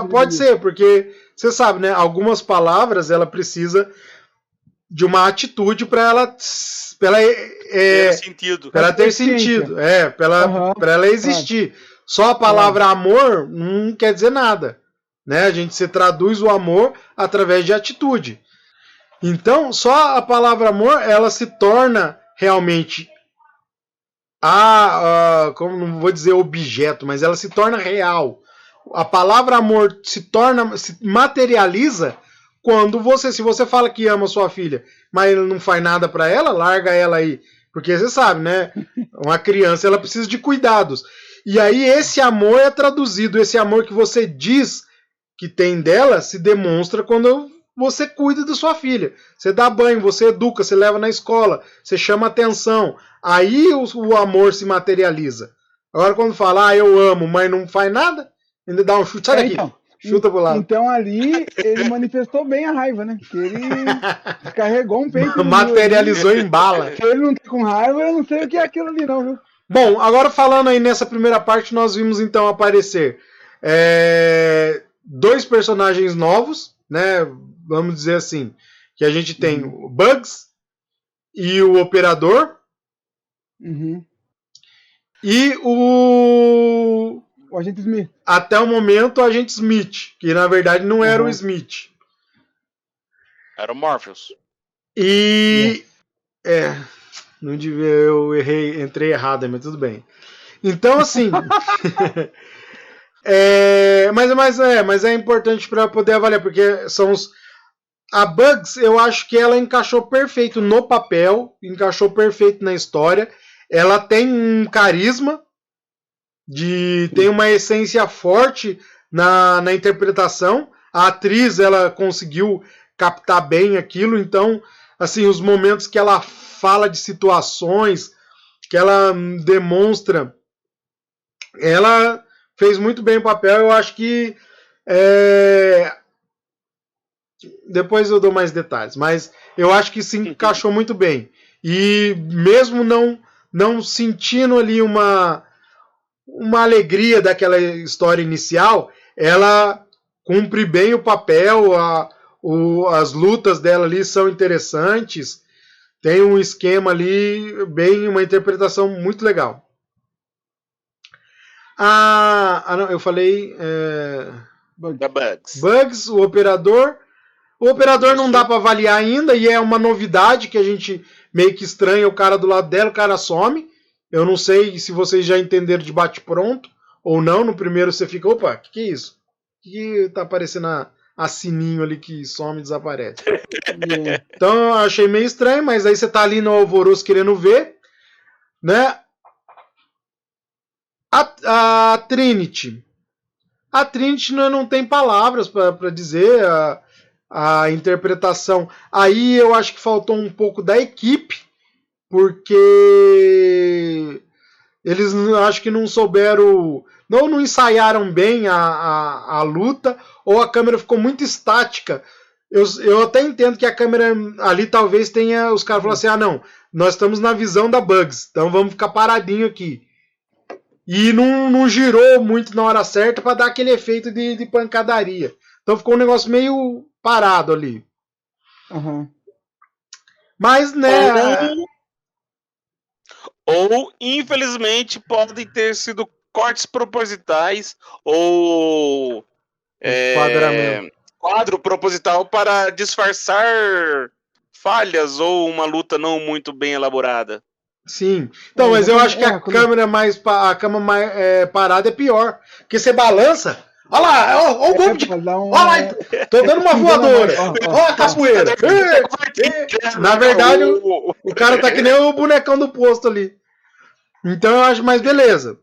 pode ser, porque você sabe, né? Algumas palavras, ela precisa de uma atitude para ela ter sentido. Para ela ter sentido. Para ela existir. Só a palavra amor não quer dizer nada. Né? A gente se traduz o amor através de atitude. Então, só a palavra amor, ela se torna realmente como não vou dizer objeto, mas ela se torna real. A palavra amor se materializa quando se você fala que ama sua filha, mas não faz nada para ela, larga ela aí. Porque você sabe, né? Uma criança, ela precisa de cuidados. E aí esse amor é traduzido, esse amor que você diz que tem dela se demonstra quando você cuida da sua filha. Você dá banho, você educa, você leva na escola, você chama atenção. Aí o amor se materializa. Agora quando fala, eu amo, mas não faz nada, ainda dá um chute. Sai daqui. Então, chuta pro lado. Então ali ele manifestou bem a raiva, né? Que ele carregou um peito. Materializou em bala. Se ele não tá com raiva, eu não sei o que é aquilo ali não, viu? Bom, agora falando aí nessa primeira parte, nós vimos então aparecer 2 personagens novos, né? Vamos dizer assim, que a gente tem o Bugs e o Operador. E o Agente Smith. Até o momento, o Agente Smith, que na verdade não era o Smith. Era o Morpheus. E... não devia, eu entrei errado, mas tudo bem. Então, assim... mas é importante para poder avaliar, porque são os... A Bugs, eu acho que ela encaixou perfeito no papel, encaixou perfeito na história. Ela tem um carisma, tem uma essência forte na interpretação. A atriz, ela conseguiu captar bem aquilo. Então, assim, os momentos que ela fala de situações, que ela demonstra, ela fez muito bem o papel. Eu acho que depois eu dou mais detalhes, mas eu acho que se encaixou muito bem. E mesmo não sentindo ali uma alegria daquela história inicial, ela cumpre bem o papel, as lutas dela ali são interessantes, tem um esquema ali, uma interpretação muito legal. Eu falei... Bugs, o Operador... O Operador não dá para avaliar ainda, e é uma novidade que a gente meio que estranha o cara do lado dela, o cara some. Eu não sei se vocês já entenderam de bate-pronto ou não. No primeiro você fica, opa, que é isso? Que tá aparecendo a sininho ali que some e desaparece. Então eu achei meio estranho, mas aí você tá ali no alvoroço querendo ver, né? A Trinity. A Trinity não tem palavras para dizer... A interpretação. Aí eu acho que faltou um pouco da equipe, porque eles acho que não souberam, não ensaiaram bem a luta, ou a câmera ficou muito estática. Eu até entendo que a câmera ali talvez tenha, os caras falaram assim, não, nós estamos na visão da Bugs, então vamos ficar paradinho aqui. E não girou muito na hora certa para dar aquele efeito de pancadaria. Então ficou um negócio meio parado ali. Mas, né... Ou, infelizmente, podem ter sido cortes propositais ou quadro proposital para disfarçar falhas ou uma luta não muito bem elaborada. Sim. Então, mas eu acho que a câmera mais parada é pior. Porque você balança... Olha lá, olha o golpe de... Olha lá, tô dando uma voadora. Olha a capoeira. Na verdade, o cara tá que nem o bonecão do posto ali. Então eu acho mais beleza.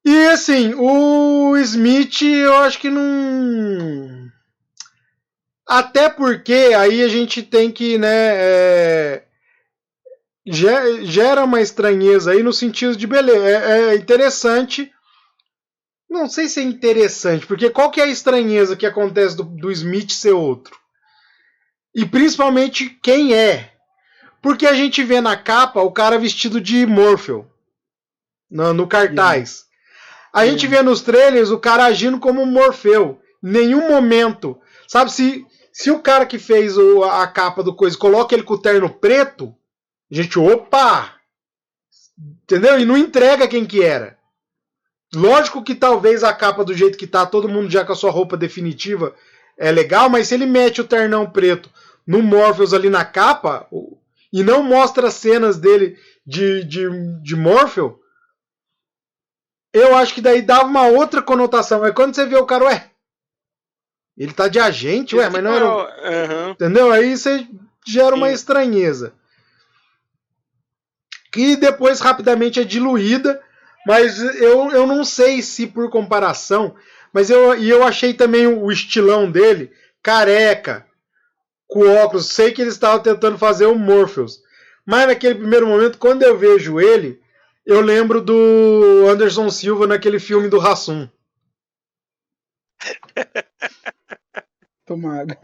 E assim, o Smith eu acho que não... Até porque aí a gente tem que, né... gera uma estranheza aí no sentido de beleza. É interessante. Não sei se é interessante, porque qual que é a estranheza que acontece do Smith ser outro? E principalmente quem é? Porque a gente vê na capa o cara vestido de Morpheus no cartaz. A gente vê nos trailers o cara agindo como Morfeu. Em nenhum momento. Sabe, se o cara que fez a capa do coisa coloca ele com o terno preto, a gente, opa! Entendeu? E não entrega quem que era. Lógico que talvez a capa do jeito que tá, todo mundo já com a sua roupa definitiva, é legal, mas se ele mete o ternão preto no Morpheus ali na capa e não mostra cenas dele de Morpheus, eu acho que daí dava uma outra conotação. Mas quando você vê o cara, ué, ele tá de agente, ué, mas não era. Entendeu? Aí você gera uma estranheza. Que depois rapidamente é diluída, mas eu não sei se por comparação, mas eu achei também o estilão dele, careca, com óculos. Sei que eles estavam tentando fazer o Morpheus, mas naquele primeiro momento, quando eu vejo ele, eu lembro do Anderson Silva naquele filme do Hassum. Tomada.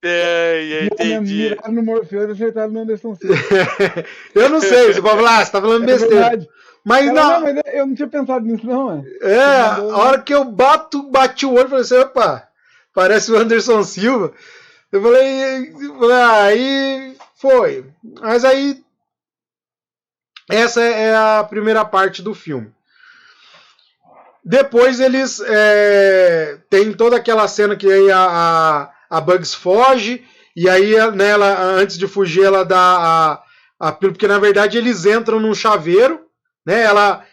Entendi. Miraram no Morpheus e acertaram no Anderson Silva. Eu não sei, você pode falar, você tá falando besteira. Mas cara, não, mas eu não tinha pensado nisso, não. A hora que eu bati o olho, falei assim, opa, parece o Anderson Silva. Eu falei, aí foi. Mas aí, essa é a primeira parte do filme. Depois eles tem toda aquela cena que aí a Bugs foge, e aí ela, antes de fugir, ela dá porque na verdade eles entram num chaveiro, né?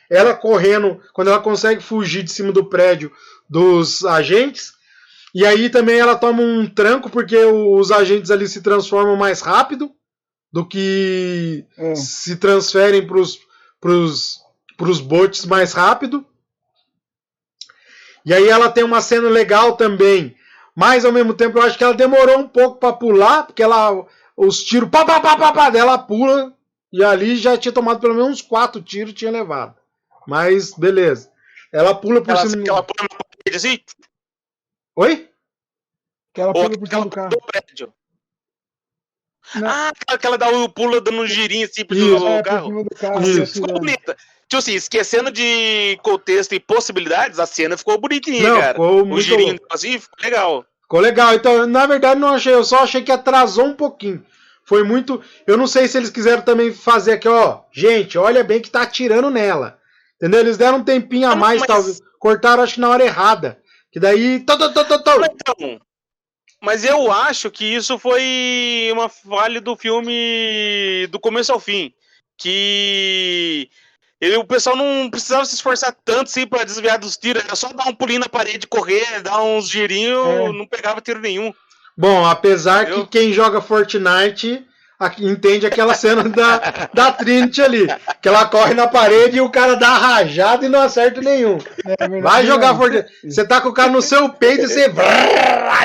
Ela correndo, quando ela consegue fugir de cima do prédio dos agentes, e aí também ela toma um tranco, porque os agentes ali se transformam mais rápido do que se transferem pros bots mais rápido. E aí ela tem uma cena legal também, mas ao mesmo tempo eu acho que ela demorou um pouco para pular, porque os tiros, dela pula, e ali já tinha tomado pelo menos uns 4 tiros, tinha levado. Mas beleza. Ela pula por cima. Ela pula na parede assim? Oi? Que ela pula por cima do carro. Prédio. Que ela dá o pulo dando um girinho assim por cima do carro. Por cima do carro. Isso. Ficou bonita. Tipo assim, esquecendo de contexto e possibilidades, a cena ficou bonitinha, não, cara. Ficou o muito girinho assim ficou legal. Ficou legal. Então, na verdade, não achei. Eu só achei que atrasou um pouquinho. Foi muito. Eu não sei se eles quiseram também fazer aqui, ó. Gente, olha bem que tá atirando nela. Entendeu? Eles deram um tempinho a mais, talvez. Cortaram, acho que na hora errada. Que daí. Então, mas eu acho que isso foi uma falha do filme do começo ao fim. Que o pessoal não precisava se esforçar tanto assim pra desviar dos tiros. Era só dar um pulinho na parede, correr, dar uns girinhos, não pegava tiro nenhum. Bom, apesar que quem joga Fortnite entende aquela cena da Trinity ali. Que ela corre na parede e o cara dá rajada e não acerta nenhum. Vai jogar Fortnite. Você tá com o cara no seu peito e você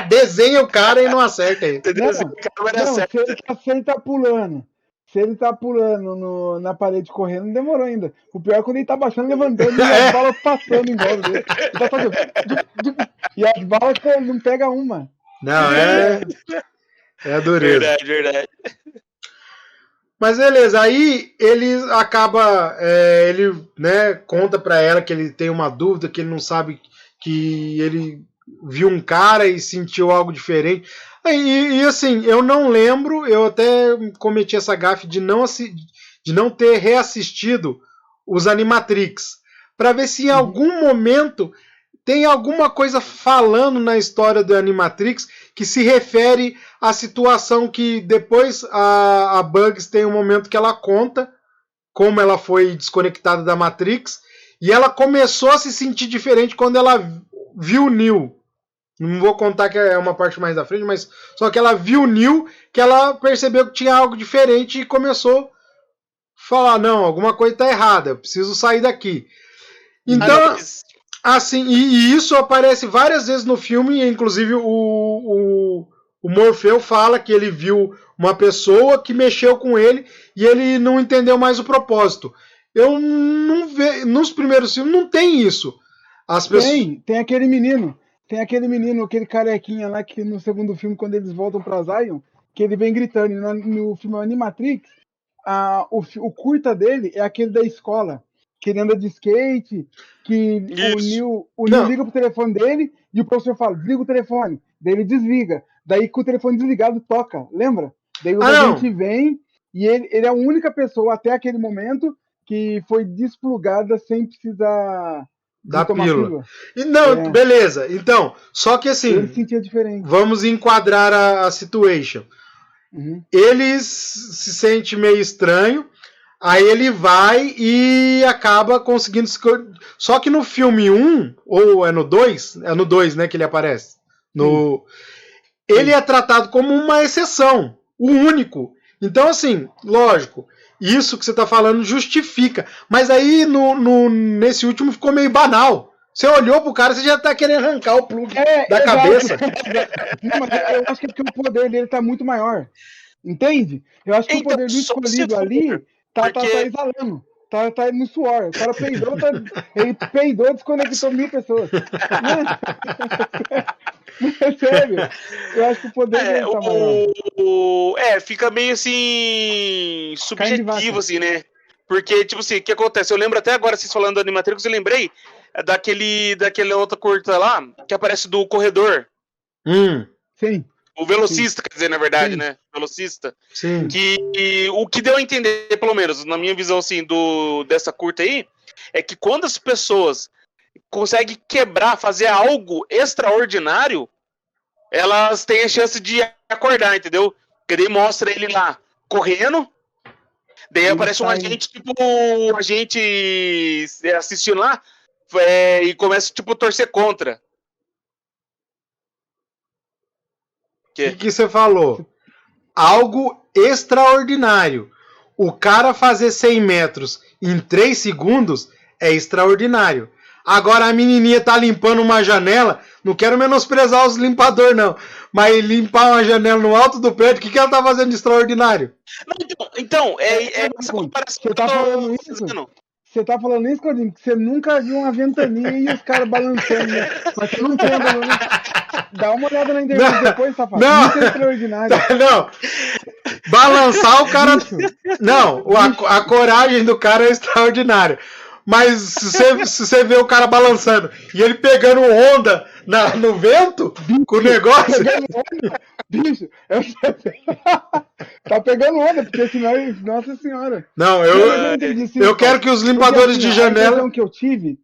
desenha o cara e não acerta aí. Se ele tá pulando. Se ele tá pulando na parede correndo, não demorou ainda. O pior é quando ele tá baixando, levantando e as balas passando em volta dele. Ele tá fazendo... E as balas não pega uma. Não, é dureza. Verdade. Mas beleza, aí ele acaba, ele, né, conta pra ela que ele tem uma dúvida, que ele não sabe, que ele viu um cara e sentiu algo diferente. E assim, eu não lembro, eu até cometi essa gafe de não ter reassistido os Animatrix, para ver se em algum momento tem alguma coisa falando na história do Animatrix que se refere à situação que depois a Bugs tem um momento que ela conta como ela foi desconectada da Matrix e ela começou a se sentir diferente quando ela viu o Neo. Não vou contar que é uma parte mais da frente, mas só que ela viu o Neo, que ela percebeu que tinha algo diferente e começou a falar, não, alguma coisa está errada, eu preciso sair daqui. Então, assim, e isso aparece várias vezes no filme, inclusive o o Morfeu fala que ele viu uma pessoa que mexeu com ele e ele não entendeu mais o propósito. Eu não vejo. Nos primeiros filmes não tem isso. As pessoas... Tem aquele menino. Tem aquele menino, aquele carequinha lá que no segundo filme, quando eles voltam pra Zion, que ele vem gritando. No filme Animatrix, o curta dele é aquele da escola, que ele anda de skate, que o Neo liga pro telefone dele e o professor fala, desliga o telefone. Daí ele desliga. Daí com o telefone desligado toca, lembra? Daí o agente vem e ele é a única pessoa até aquele momento que foi desplugada sem precisar da pílula. Não, beleza. Então, só que assim, ele sentia diferente. Vamos enquadrar a situation. Uhum. Ele se sente meio estranho, aí ele vai e acaba conseguindo se... Só que no filme 1, ou é no 2? É no 2, né, que ele aparece. Ele é tratado como uma exceção, o único. Então, assim, lógico, isso que você está falando justifica. Mas aí, nesse último, ficou meio banal. Você olhou pro cara, você já tá querendo arrancar o plug da cabeça. Não, mas eu acho que é porque o poder dele tá muito maior. Entende? Eu acho que o poder do escolhido ali tá exalando. Tá no suor. O cara peidou, ele peidou, desconectou 1000 pessoas. É sério. Eu acho que o poder dele tá maior. Fica meio assim subjetivo, assim, né? Porque, tipo assim, o que acontece? Eu lembro até agora, vocês falando do Animatrix, eu lembrei daquele outra curta lá, que aparece do corredor. Sim. O velocista, quer dizer, na verdade, né? Velocista. Sim. Que o que deu a entender, pelo menos, na minha visão, assim, dessa curta aí, é que quando as pessoas conseguem quebrar, fazer algo extraordinário, elas têm a chance de acordar, entendeu? Porque daí mostra ele lá correndo, daí aparece um agente, tipo, um agente assistindo lá, e começa, tipo, a torcer contra. O que você falou? Algo extraordinário. O cara fazer 100 metros em 3 segundos é extraordinário. Agora a menininha tá limpando uma janela. Não quero menosprezar os limpadores, não. Mas limpar uma janela no alto do prédio, o que ela tá fazendo de extraordinário? Então, essa comparação. Você tá falando isso? Você tá falando isso, Claudinho? Que você nunca viu uma ventania e os caras balançando, né? Mas você não tem né? Dá uma olhada na internet depois, safado. Não, isso é extraordinário. Não. Balançar o cara... Não, a coragem do cara é extraordinária. Mas se você vê o cara balançando e ele pegando onda no vento, bicho, com o negócio... Bicho, tá pegando onda, porque senão... Nossa senhora. Não, eu quero que os limpadores de janela... que eu tive...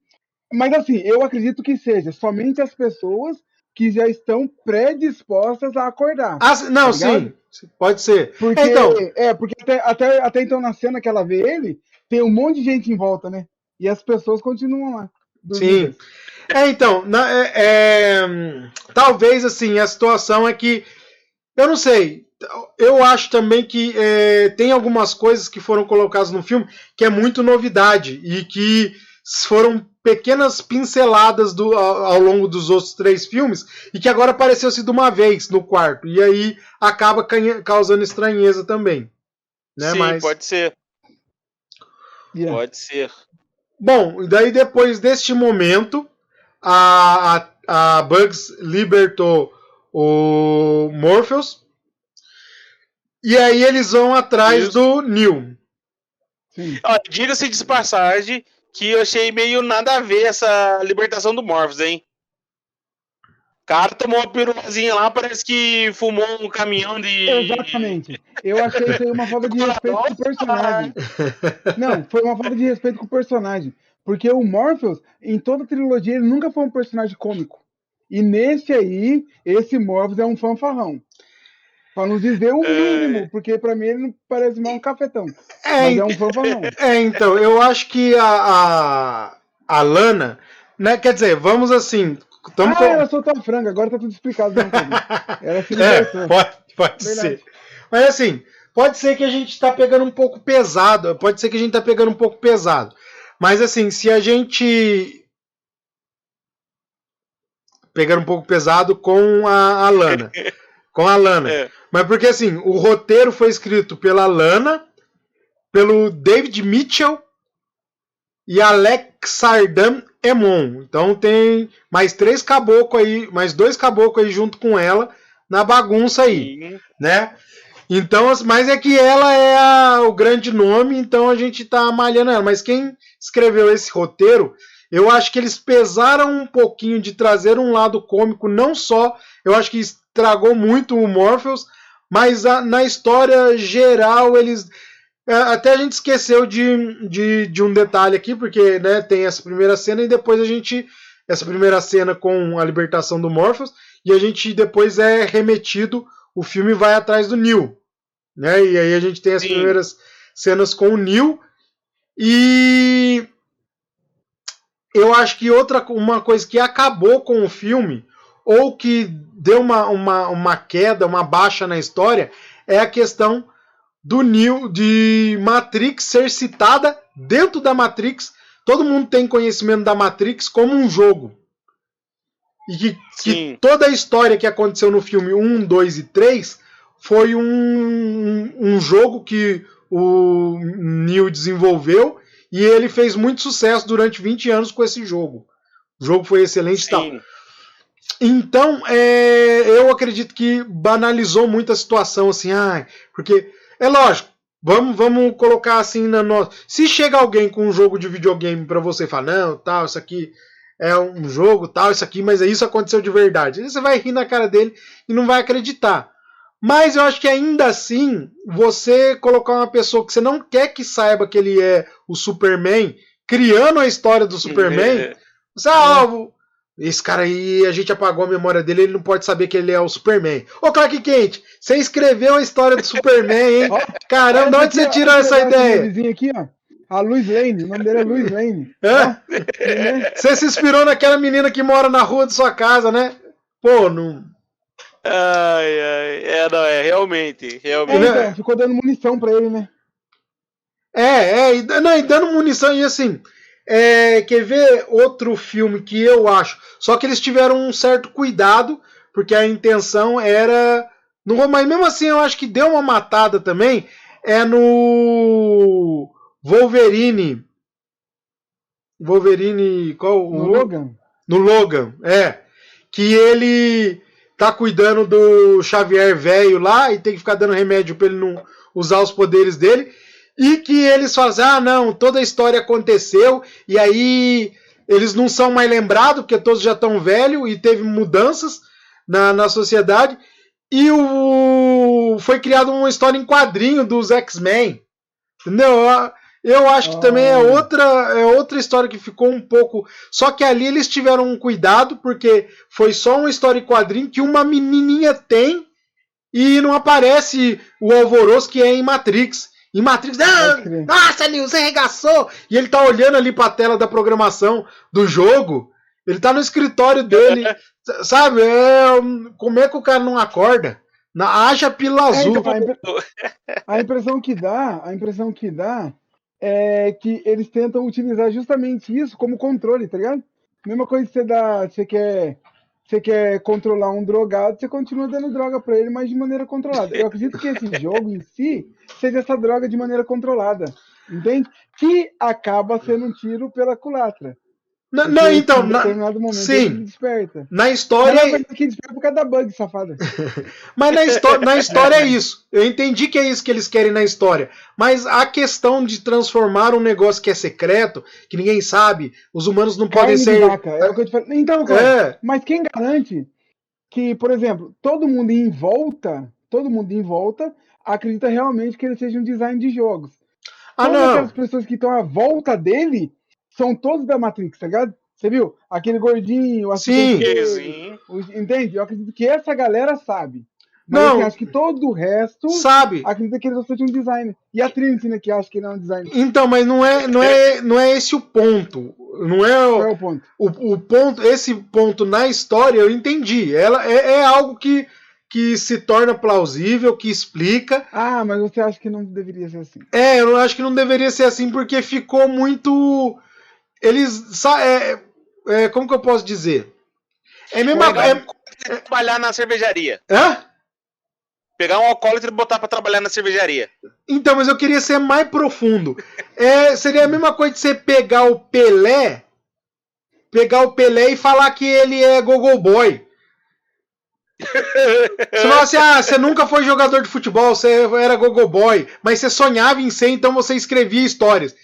Mas assim, eu acredito que seja somente as pessoas que já estão predispostas a acordar. Não, tá sim, pode ser. Porque, porque até então na cena que ela vê ele, tem um monte de gente em volta, né? E as pessoas continuam lá. Sim. Então, talvez assim, a situação é que, eu não sei, eu acho também que tem algumas coisas que foram colocadas no filme que é muito novidade e que foram pequenas pinceladas ao longo dos outros 3 filmes e que agora apareceu-se de uma vez no quarto. E aí acaba causando estranheza também. Né? Sim, pode ser. Pode ser. Bom, daí depois deste momento, a Bugs libertou o Morpheus e aí eles vão atrás do Neo. Diga-se de passagem que eu achei meio nada a ver essa libertação do Morpheus, hein? O cara tomou uma pirulazinha lá, parece que fumou um caminhão de... Exatamente. Eu achei isso aí uma falta de respeito com o personagem. Não, foi uma falta de respeito com o personagem. Porque o Morpheus, em toda a trilogia, ele nunca foi um personagem cômico. E nesse aí, esse Morpheus é um fanfarrão. Pra não dizer o mínimo, porque pra mim ele não parece mais um cafetão. Mas é um fanfarrão. Então, eu acho que a Lana, né, quer dizer, vamos assim... ela soltou a franga, agora tá tudo explicado. Ela se libertou. Pode ser. Mas assim, pode ser que a gente tá pegando um pouco pesado, mas assim, se a gente... Pegando um pouco pesado com a Lana... Com a Lana. Mas porque assim, o roteiro foi escrito pela Lana, pelo David Mitchell e Alexandre Emon. Então tem mais 3 caboclos aí, mais 2 caboclos aí junto com ela na bagunça aí, né? Então, mas é que ela é o grande nome, então a gente tá malhando ela. Mas quem escreveu esse roteiro, eu acho que eles pesaram um pouquinho de trazer um lado cômico, não só, eu acho que estragou muito o Morpheus, mas na história geral eles... Até a gente esqueceu de um detalhe aqui, porque né, tem essa primeira cena e depois essa primeira cena com a libertação do Morpheus, e a gente depois é remetido, o filme vai atrás do Neo, né? E aí a gente tem as primeiras cenas com o Neo, e eu acho que uma coisa que acabou com o filme, ou que deu uma queda, uma baixa na história, é a questão do Neo, de Matrix ser citada dentro da Matrix. Todo mundo tem conhecimento da Matrix como um jogo. E que toda a história que aconteceu no filme 1, 2 e 3 foi um jogo que o Neo desenvolveu e ele fez muito sucesso durante 20 anos com esse jogo. O jogo foi excelente e tal. Então, eu acredito que banalizou muito a situação, assim, porque, é lógico, vamos colocar assim na nossa... Se chega alguém com um jogo de videogame pra você e fala, não, tal, isso aqui é um jogo, tal, isso aqui, mas isso aconteceu de verdade. Aí você vai rir na cara dele e não vai acreditar. Mas eu acho que ainda assim, você colocar uma pessoa que você não quer que saiba que ele é o Superman, criando a história do Superman, você, esse cara aí, a gente apagou a memória dele, ele não pode saber que ele é o Superman. Ô Clark Kent, você escreveu a história do Superman, hein? Caramba, de onde você tirou essa ideia? Aqui, ó. A Lois Lane, o nome dele é Lois Lane. Você se inspirou naquela menina que mora na rua de sua casa, né? Pô, não... realmente. Então, ficou dando munição pra ele, né? E dando munição, e assim... quer ver outro filme que eu acho? Só que eles tiveram um certo cuidado, porque a intenção era... Mas mesmo assim eu acho que deu uma matada também. É no Wolverine. Qual? No Logan? No Logan, que ele tá cuidando do Xavier velho lá e tem que ficar dando remédio pra ele não usar os poderes dele. E que eles fazem, não, toda a história aconteceu, e aí eles não são mais lembrados, porque todos já estão velhos, e teve mudanças na sociedade, e foi criada uma história em quadrinho dos X-Men, entendeu? Eu acho que também é outra história que ficou um pouco... Só que ali eles tiveram um cuidado, porque foi só uma história em quadrinho que uma menininha tem, e não aparece o alvoroço que é em Matrix. Em Matrix, nossa, Neo, você arregaçou! E ele tá olhando ali pra tela da programação do jogo, ele tá no escritório dele, sabe? Como é que o cara não acorda? Haja pílula azul. Então, a impressão que dá é que eles tentam utilizar justamente isso como controle, tá ligado? Mesma coisa que você quer controlar um drogado, você continua dando droga pra ele, mas de maneira controlada. Eu acredito que esse jogo em si seja essa droga de maneira controlada, entende? Que acaba sendo um tiro pela culatra. Então, em determinado momento sim. ele desperta. Na história... Mas que desperta por causa da bug, safada. Mas na história é isso. Eu entendi que é isso que eles querem na história. Mas a questão de transformar um negócio que é secreto, que ninguém sabe, os humanos não podem ser... É o que eu te falo. Então, cara, mas quem garante que, por exemplo, todo mundo em volta acredita realmente que ele seja um design de jogos. Todas aquelas pessoas que estão à volta dele são todos da Matrix, tá ligado? Você viu? Aquele gordinho, sim. Entende? Eu acredito que essa galera sabe. Mas eu acho que todo o resto sabe. Acredita que ele só seja um designer. E a Trinity, né, que acha que ele é um designer. Então, mas não é esse o ponto. Não é Qual é o ponto? O ponto, esse ponto na história eu entendi. Ela é algo que se torna plausível, que explica. Mas você acha que não deveria ser assim? Eu acho que não deveria ser assim porque ficou muito... como que eu posso dizer? Trabalhar na cervejaria. Pegar um alcoólatra e botar pra trabalhar na cervejaria. Então, mas eu queria ser mais profundo. Seria a mesma coisa de você pegar o Pelé e falar que ele é gogo boy. Você fala assim, você nunca foi jogador de futebol, você era gogo boy, mas você sonhava em ser, então você escrevia histórias.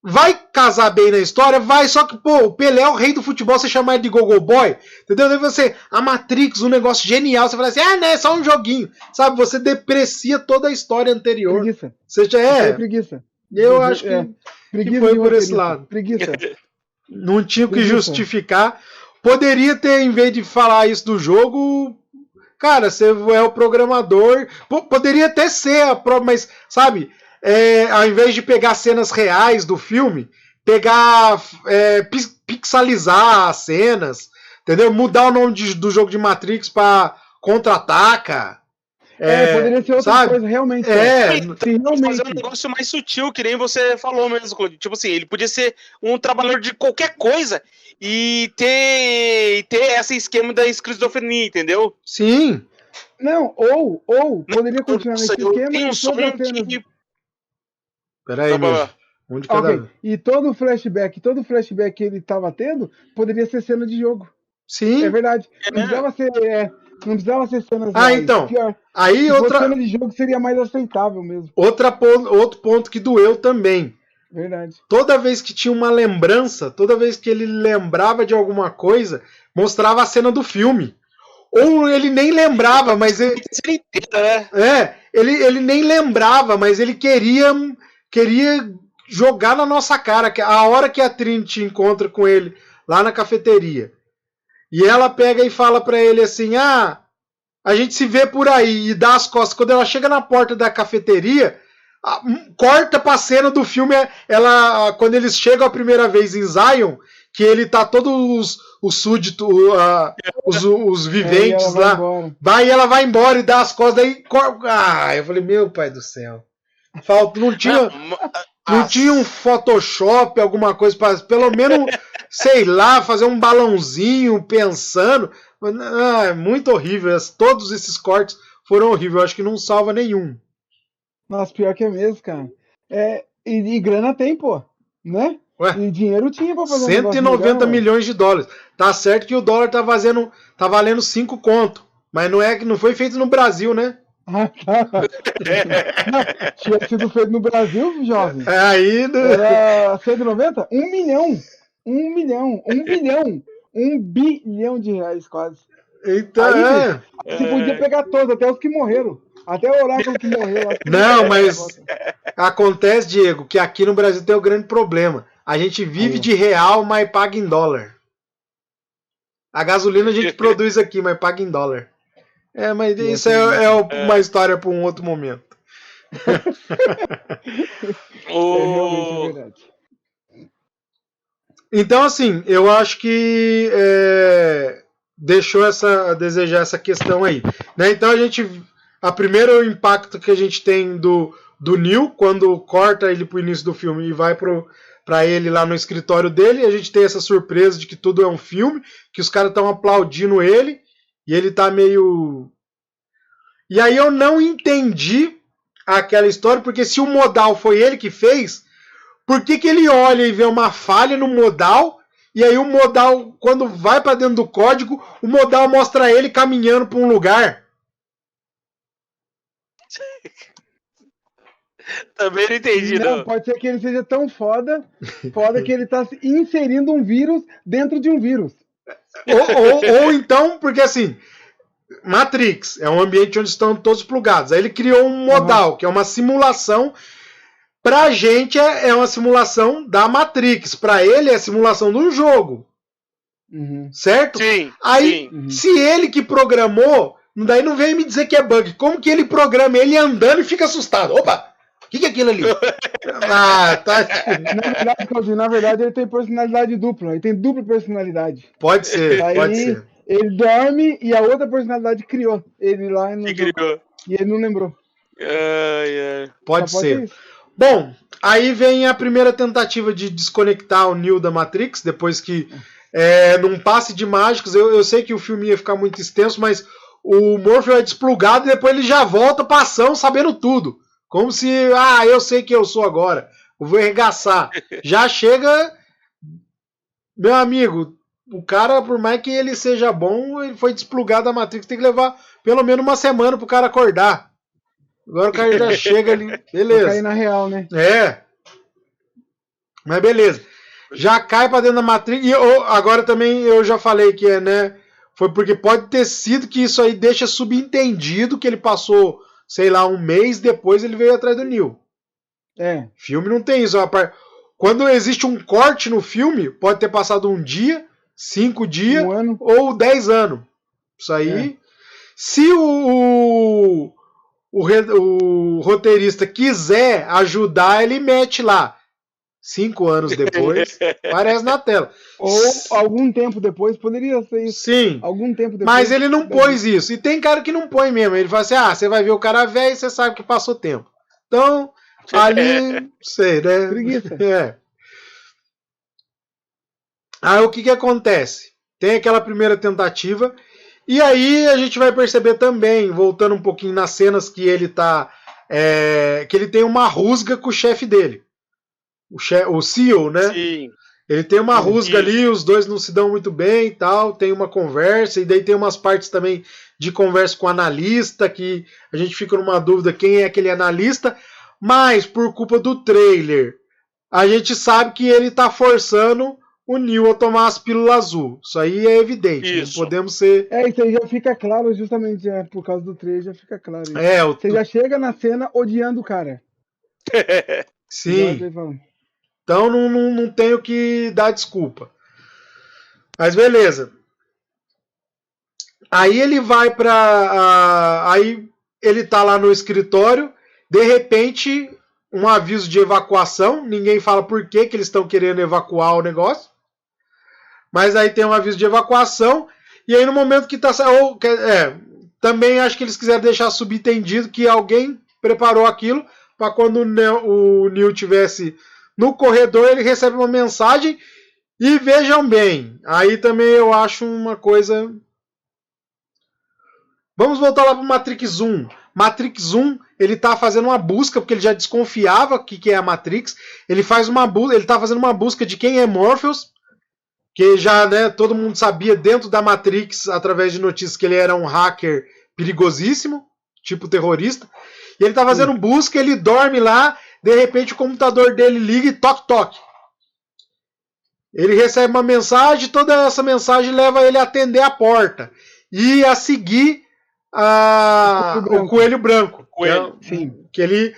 Vai casar bem na história? Vai, só que, pô, o Pelé é o rei do futebol, você chamar ele de gogo boy, entendeu? Daí você, a Matrix, um negócio genial, você fala assim, não, é só um joguinho, sabe? Você deprecia toda a história anterior. Preguiça. Você já É preguiça. Eu acho que, preguiça que foi por esse lado. Preguiça. Não tinha o que justificar. Poderia ter, em vez de falar isso do jogo, cara, você é o programador. Poderia até ser a própria, mas, sabe, ao invés de pegar cenas reais do filme, pixelizar as cenas, entendeu? Mudar o nome do jogo de Matrix para Contra-Ataca. Poderia ser outra coisa, realmente. Fazer um negócio mais sutil, que nem você falou mesmo, Claudio. Tipo assim, ele podia ser um trabalhador de qualquer coisa e ter esse esquema da esquizofrenia, entendeu? Sim. Não, ou poderia continuar nesse esquema tem um e som todas as cenas... que... Peraí, um de cada vez. E todo flashback que ele estava tendo, poderia ser cena de jogo. Sim. É verdade. Não precisava ser cenas então. Pior. Aí outra cena de jogo seria mais aceitável mesmo. Outro ponto que doeu também. Verdade. Toda vez que tinha uma lembrança, toda vez que ele lembrava de alguma coisa, mostrava a cena do filme. Ou ele nem lembrava, mas ele nem lembrava, mas ele queria jogar na nossa cara. A hora que a Trinity encontra com ele lá na cafeteria. E ela pega e fala pra ele assim, a gente se vê por aí, e dá as costas. Quando ela chega na porta da cafeteria, corta pra cena do filme, quando eles chegam a primeira vez em Zion, que ele tá todos os súditos, os viventes lá, e ela vai embora e dá as costas, daí eu falei, meu pai do céu. Não tinha um Photoshop, alguma coisa para pelo menos, sei lá, fazer um balãozinho pensando. É muito horrível. Todos esses cortes foram horríveis. Eu acho que não salva nenhum. Nossa, pior que é mesmo, cara. E grana tem, pô. Né? Ué? E dinheiro tinha pra fazer 190 milhões de dólares. Tá certo que o dólar tá valendo 5 conto. Mas não foi feito no Brasil, né? Tinha sido feito no Brasil, jovem. Era 190? 1 milhão. 1 milhão. 1 bilhão. 1 bilhão de reais, quase. Então, Você podia pegar todos, até os que morreram. Até o oráculo que morreu. Não, mas acontece, Diego, que aqui no Brasil tem um grande problema. A gente vive de real, mas paga em dólar. A gasolina a gente produz aqui, mas paga em dólar. Mas isso é uma história para um outro momento. Realmente é verdade. Então, assim, eu acho que deixou a desejar essa questão aí. Né? Então, a primeiro impacto que a gente tem do Neo, quando corta ele pro início do filme e vai para ele lá no escritório dele, a gente tem essa surpresa de que tudo é um filme, que os caras estão aplaudindo ele, e ele tá meio... E aí eu não entendi aquela história, porque se o modal foi ele que fez, por que ele olha e vê uma falha no modal, e aí o modal, quando vai para dentro do código, o modal mostra ele caminhando para um lugar? Também não entendi, não. Pode ser que ele seja tão foda que ele tá inserindo um vírus dentro de um vírus. Ou então, porque assim, Matrix é um ambiente onde estão todos plugados. Aí ele criou um modal, que é uma simulação. Pra gente é uma simulação da Matrix. Pra ele é a simulação de um jogo. Certo? Sim. Aí, se ele que programou, daí não vem me dizer que é bug. Como que ele programa ele andando e fica assustado? Opa! O que é aquilo ali? Na verdade, ele tem personalidade dupla. Ele tem dupla personalidade. Pode ser, pode ser. Ele dorme e a outra personalidade criou. Ele lá no criou. E ele não lembrou. Pode ser. Bom, aí vem a primeira tentativa de desconectar o Neo da Matrix, depois que, num passe de mágicos, eu sei que o filme ia ficar muito extenso, mas o Morpheus é desplugado e depois ele já volta pra ação sabendo tudo. Como se, eu sei quem eu sou agora. Eu vou arregaçar. Já chega... Meu amigo, o cara, por mais que ele seja bom, ele foi desplugado da Matrix, tem que levar pelo menos uma semana pro cara acordar. Agora o cara já chega ali, beleza. Vai cair na real, né? Mas beleza. Já cai pra dentro da Matrix. E agora também eu já falei que né? Foi porque pode ter sido que isso aí deixa subentendido que ele passou, sei lá, um mês, depois ele veio atrás do Neo. Filme não tem isso. Quando existe um corte no filme, pode ter passado um dia, 5 dias, 1 ano. ou 10 anos. Isso aí. Se o roteirista quiser ajudar, ele mete lá. 5 anos depois, aparece na tela. Ou algum tempo depois, poderia ser isso. Sim. Algum tempo depois. Mas ele não pôs isso. E tem cara que não põe mesmo. Ele fala assim, você vai ver o cara velho e você sabe que passou tempo. Então, ali, sei, né? Preguiça. Aí o que acontece? Tem aquela primeira tentativa. E aí a gente vai perceber também, voltando um pouquinho nas cenas que ele tá... que ele tem uma rusga com o chefe dele. O CEO, né? Sim. Ele tem uma rusga ali, os dois não se dão muito bem e tal, tem uma conversa, e daí tem umas partes também de conversa com o analista, que a gente fica numa dúvida quem é aquele analista, mas por culpa do trailer, a gente sabe que ele tá forçando o Neo a tomar as pílulas azul. Isso aí é evidente, não podemos ser... Isso aí já fica claro, justamente por causa do trailer, já fica claro. Você já chega na cena odiando o cara. Sim. Então não tenho que dar desculpa. Mas beleza. Aí ele vai pra... aí ele tá lá no escritório. De repente, um aviso de evacuação. Ninguém fala por que eles estão querendo evacuar o negócio. Mas aí tem um aviso de evacuação. E aí no momento que tá... também acho que eles quiseram deixar subentendido que alguém preparou aquilo para quando o Neo tivesse... No corredor ele recebe uma mensagem e vejam bem, aí também eu acho uma coisa... Vamos voltar lá para o Matrix 1. Matrix 1, ele tá fazendo uma busca, porque ele já desconfiava que é a Matrix. Ele faz uma busca, ele tá fazendo uma busca de quem é Morpheus, que já, né, todo mundo sabia dentro da Matrix, através de notícias, que ele era um hacker perigosíssimo, tipo terrorista. E ele tá fazendo busca, ele dorme lá. De repente o computador dele liga e toque. Ele recebe uma mensagem, toda essa mensagem leva ele a atender a porta e a seguir o Coelho Branco. Sim. Que ele...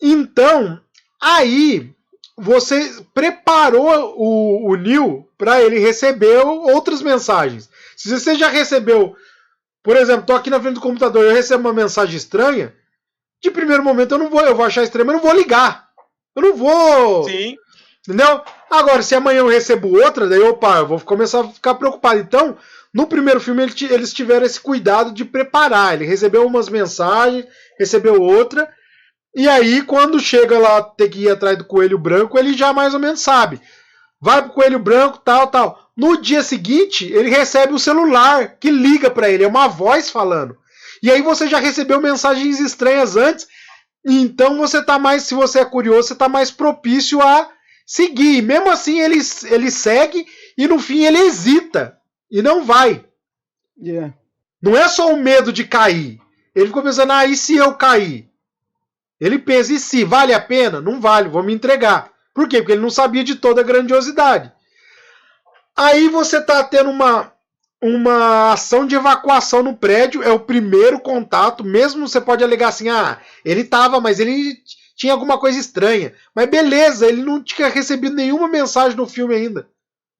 Então, aí você preparou o Neo para ele receber outras mensagens. Se você já recebeu, por exemplo, tô aqui na frente do computador e eu recebo uma mensagem estranha, de primeiro momento eu vou achar estranho, mas eu não vou ligar. Eu não vou... Sim. Entendeu? Agora, se amanhã eu recebo outra, daí eu vou começar a ficar preocupado. Então, no primeiro filme eles tiveram esse cuidado de preparar. Ele recebeu umas mensagens, recebeu outra, e aí quando chega lá, ter que ir atrás do Coelho Branco, ele já mais ou menos sabe. Vai pro Coelho Branco, tal. No dia seguinte, ele recebe um celular que liga para ele, é uma voz falando. E aí você já recebeu mensagens estranhas antes, então você tá mais, se você é curioso, você tá mais propício a seguir. Mesmo assim, ele segue e no fim ele hesita e não vai. Não é só o medo de cair. Ele ficou pensando, e se eu cair? Ele pensa, e se? Vale a pena? Não vale, vou me entregar. Por quê? Porque ele não sabia de toda a grandiosidade. Aí você tá tendo uma ação de evacuação no prédio, é o primeiro contato, mesmo você pode alegar assim, ele tava, mas ele tinha alguma coisa estranha. Mas beleza, ele não tinha recebido nenhuma mensagem no filme ainda.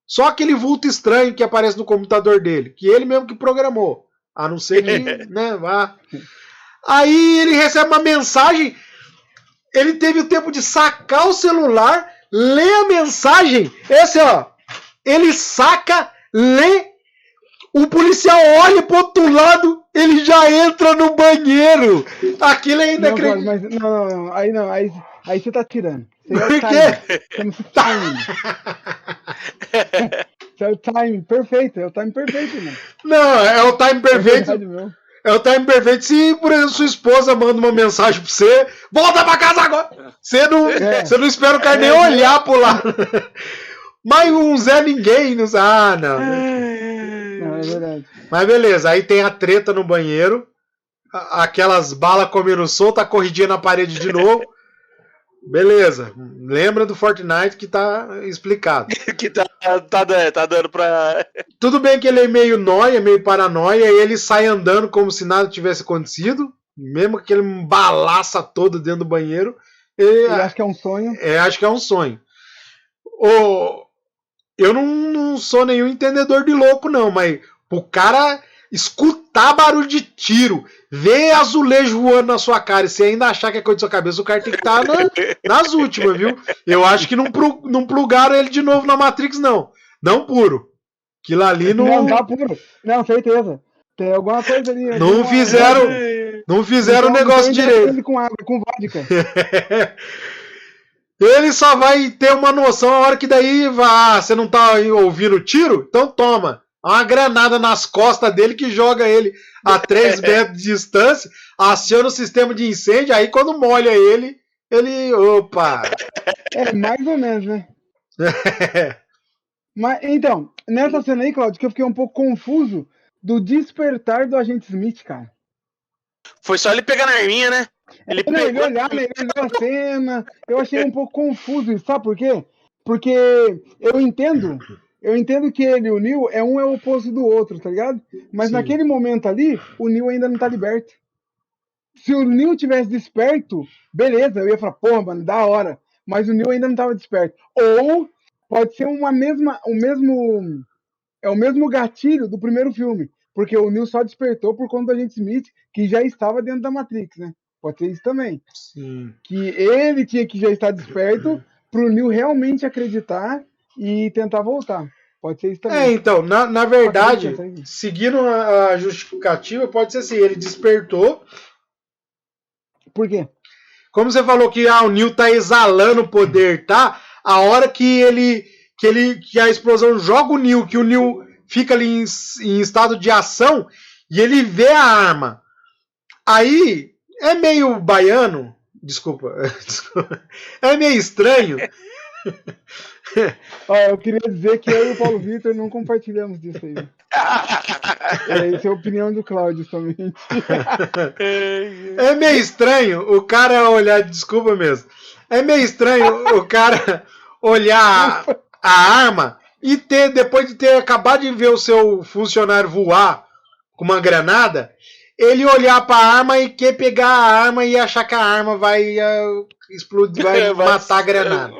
Só aquele vulto estranho que aparece no computador dele, que ele mesmo que programou. A não ser que, né, vá. Aí ele recebe uma mensagem, ele teve o tempo de sacar o celular, ler a mensagem, ele saca, lê, o policial olha pro outro lado, ele já entra no banheiro. Aquilo é inacreditável. Mas não, aí você tá tirando. Por quê? Você não tá indo. Isso é o time perfeito, mano. Não, é o time perfeito. É verdade, meu. É o time perfeito se, por exemplo, sua esposa manda uma mensagem pra você, volta pra casa agora! Você não espera o cara nem olhar pro lado. Mas um Zé Ninguém, não sabe. Ah, não. Não, é verdade. Mas beleza, aí tem a treta no banheiro, aquelas balas comendo solto, a corridinha na parede de novo. Beleza, lembra do Fortnite que tá explicado. Que tá dando pra... Tudo bem que ele é meio nóia, meio paranoia, e ele sai andando como se nada tivesse acontecido, mesmo que ele balaça todo dentro do banheiro. Ele acha que é um sonho. Acho que é um sonho. Eu não sou nenhum entendedor de louco, não, mas o cara escutar barulho de tiro, ver azulejo voando na sua cara e você ainda achar que é coisa da sua cabeça, o cara tem que estar nas últimas, viu? Eu acho que não plugaram ele de novo na Matrix, não. Não puro. Aquilo ali não. Não, tá puro. Não, certeza. Tem alguma coisa ali. Não fizeram o negócio direito. Com água, com vodka. Ele só vai ter uma noção a hora que daí você não tá ouvindo tiro? Então toma. Uma granada nas costas dele que joga ele a 3 metros de distância, aciona o sistema de incêndio, aí quando molha ele, opa! É, mais ou menos, né? Mas, então, nessa cena aí, Claudio, que eu fiquei um pouco confuso do despertar do agente Smith, cara. Foi só ele pegar na arminha, né? Ele olhou a cena, eu achei um pouco confuso isso, sabe por quê? Porque eu entendo que ele e o Neo é o oposto do outro, tá ligado? Mas naquele momento ali, o Neo ainda não tá liberto. Se o Neo tivesse desperto, beleza, eu ia falar, porra, mano, da hora. Mas o Neo ainda não tava desperto. Ou pode ser o mesmo gatilho do primeiro filme. Porque o Neo só despertou por conta do agente Smith, que já estava dentro da Matrix, né? Pode ser isso também. Sim. Que ele tinha que já estar desperto pro Neo realmente acreditar e tentar voltar. Pode ser isso também. Então, na verdade, seguindo a justificativa, pode ser assim, ele despertou. Por quê? Como você falou que o Neo tá exalando poder, tá? A hora que a explosão joga o Neo, que o Neo fica ali em estado de ação e ele vê a arma. Aí é meio baiano, desculpa. É meio estranho. Eu queria dizer que eu e o Paulo Vitor não compartilhamos disso aí. Essa é a opinião do Cláudio somente. É meio estranho o cara olhar, desculpa mesmo. É meio estranho o cara olhar a arma e depois de ter acabado de ver o seu funcionário voar com uma granada, ele olhar para a arma e quer pegar a arma e achar que a arma vai explodir, vai matar a granada.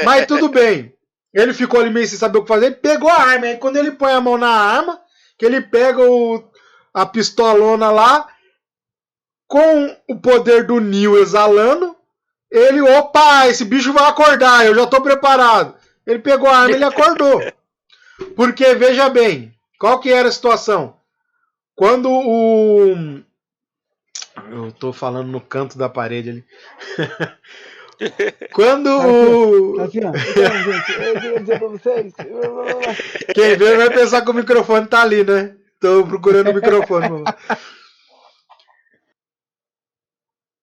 Mas tudo bem. Ele ficou ali meio sem saber o que fazer, ele pegou a arma. Aí quando ele põe a mão na arma, que ele pega a pistolona lá, com o poder do Neo exalando, ele, opa, esse bicho vai acordar, eu já tô preparado. Ele pegou a arma e ele acordou. Porque, veja bem, qual que era a situação? Quando eu tô falando no canto da parede ali. Quando Assim, ó. Então, gente, eu queria dizer pra vocês. Quem vê vai pensar que o microfone tá ali, né? Tô procurando o microfone.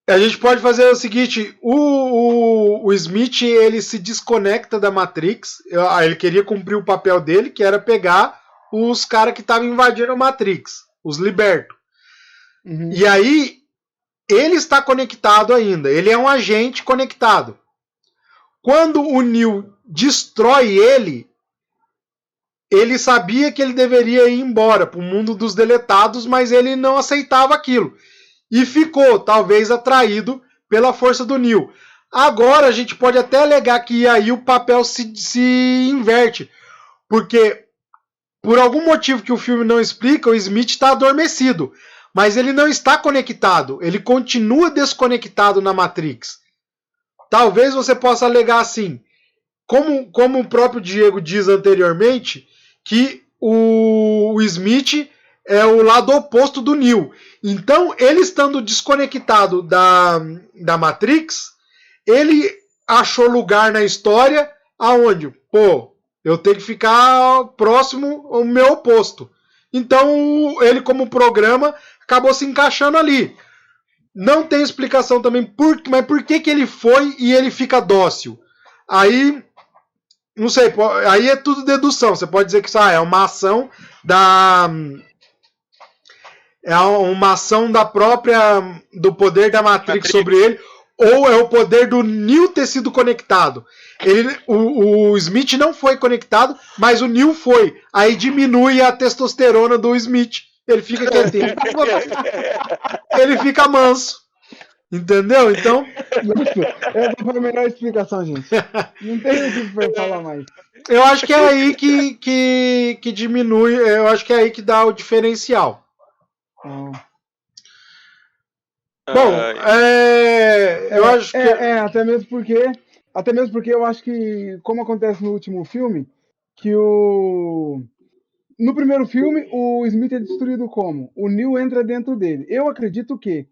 A gente pode fazer o seguinte: o Smith ele se desconecta da Matrix. Ele queria cumprir o papel dele, que era pegar os caras que estavam invadindo a Matrix, os libertos. Uhum. E aí ele está conectado ainda. Ele é um agente conectado. Quando o Neo destrói ele sabia que ele deveria ir embora para o mundo dos deletados, mas ele não aceitava aquilo. E ficou, talvez, atraído pela força do Neo. Agora a gente pode até alegar que aí o papel se inverte. Porque, por algum motivo que o filme não explica, o Smith está adormecido. Mas ele não está conectado. Ele continua desconectado na Matrix. Talvez você possa alegar assim. Como o próprio Diego diz anteriormente, que o Smith é o lado oposto do Neo. Então, ele estando desconectado da Matrix, ele achou lugar na história aonde? Pô, Eu tenho que ficar próximo ao meu oposto. Então, ele como programa acabou se encaixando ali. Não tem explicação também, mas por que ele foi e ele fica dócil? Aí, não sei, aí é tudo dedução. Você pode dizer que isso é uma ação da... É uma ação do poder da Matrix sobre ele, ou é o poder do Neo ter sido conectado. O Smith não foi conectado, mas o Neo foi. Aí diminui a testosterona do Smith. Ele fica quietinho. Ele fica manso. Entendeu? Então. Essa foi a melhor explicação, gente. Não tem o que falar mais. Eu acho que é aí que diminui. Eu acho que é aí que dá o diferencial. Bom, eu acho que... até mesmo porque eu acho que, como acontece no último filme, que no primeiro filme, o Smith é destruído como? O Neo entra dentro dele. Eu acredito que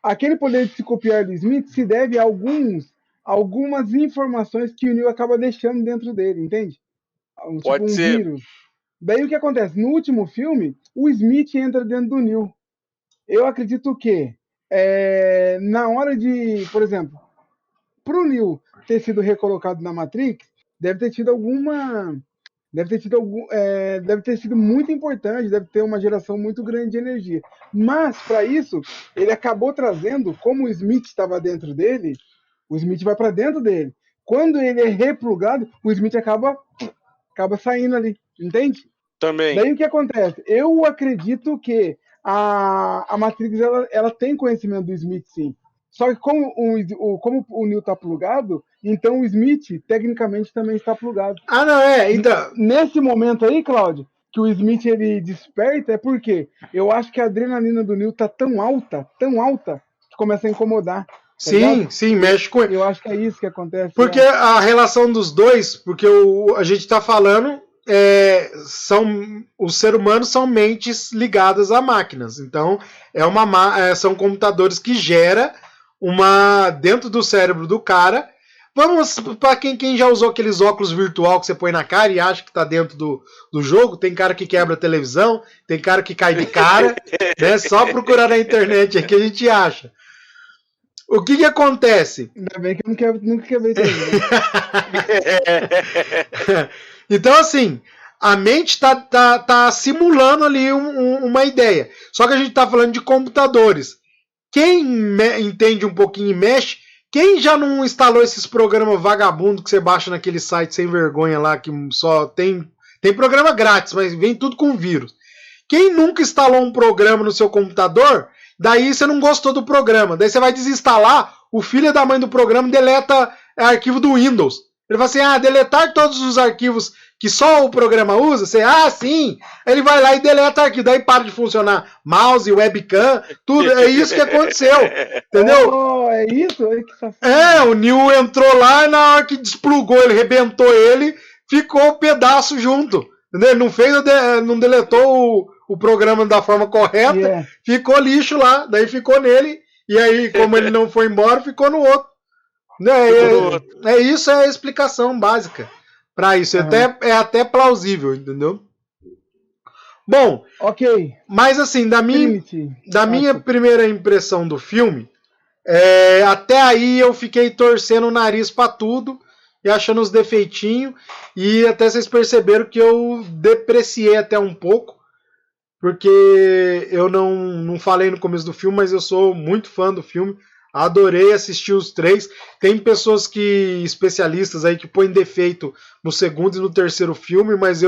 aquele poder de se copiar do Smith se deve a algumas informações que o Neo acaba deixando dentro dele, entende? Pode ser. Vírus. Daí o que acontece? No último filme, o Smith entra dentro do Neo. Eu acredito que na hora de, por exemplo, pro Neo ter sido recolocado na Matrix, deve ter sido muito importante, deve ter uma geração muito grande de energia. Mas, para isso, ele acabou trazendo, como o Smith estava dentro dele, o Smith vai para dentro dele. Quando ele é replugado, o Smith acaba saindo ali, entende? Também. Daí o que acontece? Eu acredito que a Matrix ela tem conhecimento do Smith, sim. Só que como o Neo está plugado, então o Smith, tecnicamente, também está plugado. Ah, não, então... Nesse momento aí, Cláudio, que o Smith ele desperta, é porque eu acho que a adrenalina do Neo tá tão alta, que começa a incomodar. Sim, mexe com ele. Eu acho que é isso que acontece. Porque a relação dos dois, porque a gente tá falando... os seres humanos são mentes ligadas a máquinas. Então, são computadores que geram dentro do cérebro do cara. Vamos, para quem já usou aqueles óculos virtual que você põe na cara e acha que tá dentro do jogo, tem cara que quebra a televisão, tem cara que cai de cara, né? Só procurar na internet é que a gente acha. O que acontece? Ainda bem que eu nunca quebrei televisão. Então, assim, a mente tá simulando ali uma ideia. Só que a gente tá falando de computadores. Quem entende um pouquinho e mexe, quem já não instalou esses programas vagabundo que você baixa naquele site sem vergonha lá, que só tem programa grátis, mas vem tudo com vírus. Quem nunca instalou um programa no seu computador, daí você não gostou do programa. Daí você vai desinstalar, o filho da mãe do programa deleta arquivo do Windows. Ele fala assim, deletar todos os arquivos que só o programa usa, você, sim, ele vai lá e deleta arquivo, daí para de funcionar mouse, webcam, tudo, é isso que aconteceu, entendeu? É isso? O Neo entrou lá e na hora que desplugou, ele rebentou ele, ficou um pedaço junto, entendeu? Ele não deletou o programa da forma correta, ficou lixo lá, daí ficou nele, e aí, como ele não foi embora, ficou no outro. Isso é a explicação básica para isso. É até plausível, entendeu? Bom, ok. Mas assim, da minha primeira impressão do filme, até aí eu fiquei torcendo o nariz para tudo e achando os defeitinhos, e até vocês perceberam que eu depreciei até um pouco, porque eu não falei no começo do filme, mas eu sou muito fã do filme. Adorei assistir os 3. Tem pessoas especialistas aí que põem defeito no segundo e no terceiro filme, mas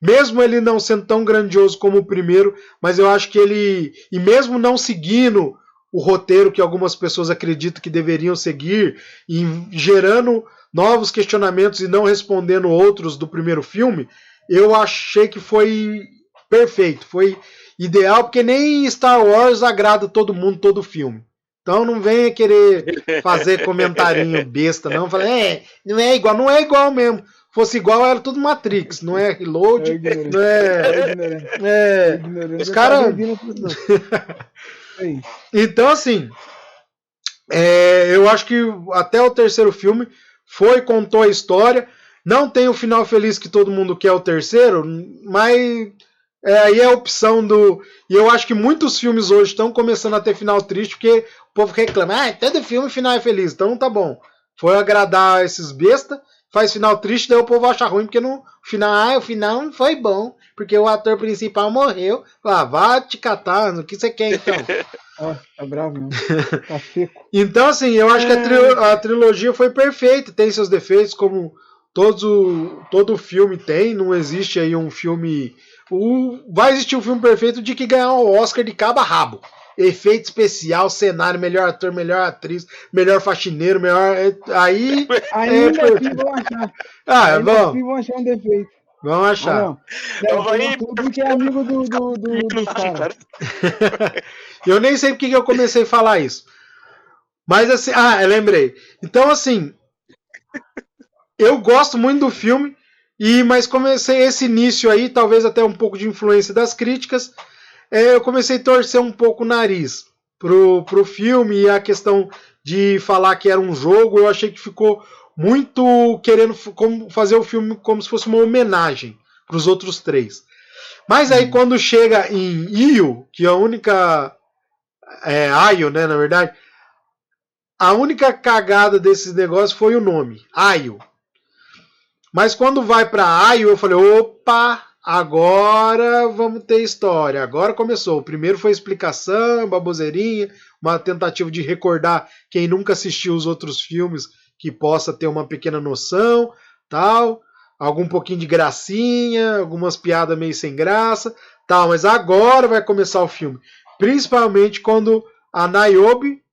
mesmo ele não sendo tão grandioso como o primeiro, mas eu acho que ele, e mesmo não seguindo o roteiro que algumas pessoas acreditam que deveriam seguir, e gerando novos questionamentos e não respondendo outros do primeiro filme, eu achei que foi perfeito, foi ideal, porque nem Star Wars agrada todo mundo, todo filme. Então não venha querer fazer comentarinho besta, não. Fala, não é igual mesmo. Fosse igual, era tudo Matrix, não é Reload, não é. Os caras. Então, assim, eu acho que até o terceiro filme contou a história. Não tem o final feliz que todo mundo quer, o terceiro, mas aí é a opção do... E eu acho que muitos filmes hoje estão começando a ter final triste, porque o povo reclama, todo filme o final é feliz, então tá bom. Foi agradar esses besta, faz final triste, daí o povo acha ruim, porque no final, o final não foi bom, porque o ator principal morreu. Vá te catar, o que você quer então? Tá bravo, não. Tá seco. Então, assim, eu acho que a trilogia foi perfeita, tem seus defeitos, como todo filme tem, não existe aí um filme... vai existir um filme perfeito de que ganhar o Oscar de cabo a rabo. Efeito especial, cenário, melhor ator, melhor atriz, melhor faxineiro, melhor... Aí... Ainda assim vão achar. Vão achar um defeito. Vamos achar. Não. Tudo que é amigo do cara. Eu nem sei porque que eu comecei a falar isso. Mas assim... eu lembrei. Então, assim... Eu gosto muito do filme, mas comecei esse início aí, talvez até um pouco de influência das críticas, eu comecei a torcer um pouco o nariz pro filme, e a questão de falar que era um jogo, eu achei que ficou muito querendo fazer o filme como se fosse uma homenagem para os outros três. Mas aí quando chega em Io, que é a única... Aio, né, na verdade, a única cagada desses negócios foi o nome, Aio. Mas quando vai para Aio, eu falei, opa, agora vamos ter história. Agora começou. O primeiro foi explicação, baboseirinha, uma tentativa de recordar quem nunca assistiu os outros filmes que possa ter uma pequena noção, tal. Algum pouquinho de gracinha, algumas piadas meio sem graça, tal. Mas agora vai começar o filme. Principalmente quando a Niobe,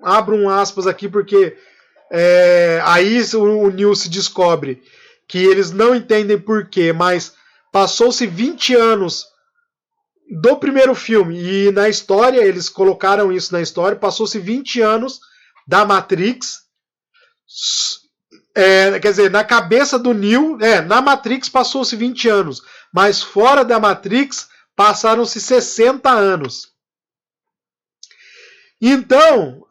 abro um aspas aqui porque... aí o Neil se descobre que eles não entendem porquê, mas passou-se 20 anos do primeiro filme, e na história, eles colocaram isso na história, passou-se 20 anos da Matrix, quer dizer, na cabeça do Neil, na Matrix passou-se 20 anos, mas fora da Matrix passaram-se 60 anos. Então...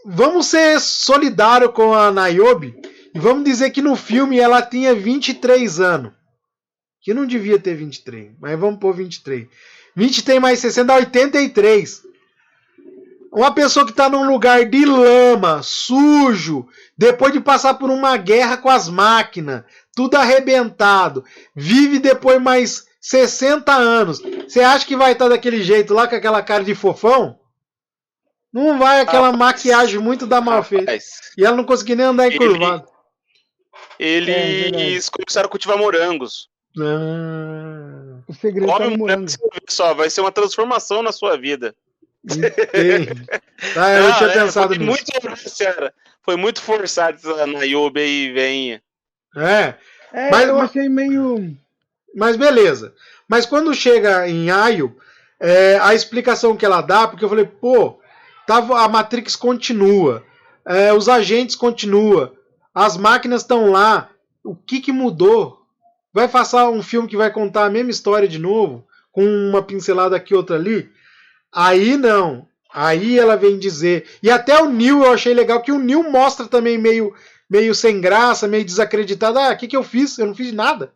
Vamos ser solidários com a Niobe e vamos dizer que no filme ela tinha 23 anos. Que não devia ter 23, mas vamos pôr 23. 23 mais 60 dá 83. Uma pessoa que está num lugar de lama, sujo, depois de passar por uma guerra com as máquinas, tudo arrebentado, vive depois mais 60 anos. Você acha que vai estar daquele jeito lá, com aquela cara de fofão? Não vai, aquela maquiagem muito da mal feita. E ela não conseguia nem andar encurvado. Eles começaram a cultivar morangos. O segredo tá no morango. Só, vai ser uma transformação na sua vida. Eu não tinha pensado nisso. Foi muito forçado essa Niobe aí, venha. Mas eu achei meio... Mas beleza. Mas quando chega em Aio, a explicação que ela dá, porque eu falei, a Matrix continua, os agentes continuam, as máquinas estão lá, o que mudou? Vai passar um filme que vai contar a mesma história de novo, com uma pincelada aqui, outra ali? Aí não, aí ela vem dizer, e até o Neil eu achei legal, que o Neil mostra também meio sem graça, meio desacreditado, o que eu fiz? Eu não fiz nada,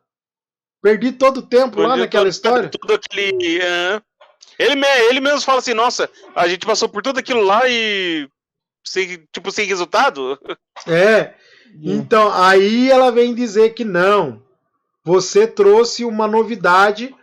perdi todo o tempo lá naquela história. Tudo aquele... Ele mesmo fala assim, nossa, a gente passou por tudo aquilo lá e sem resultado. Então, aí ela vem dizer que não, você trouxe uma novidade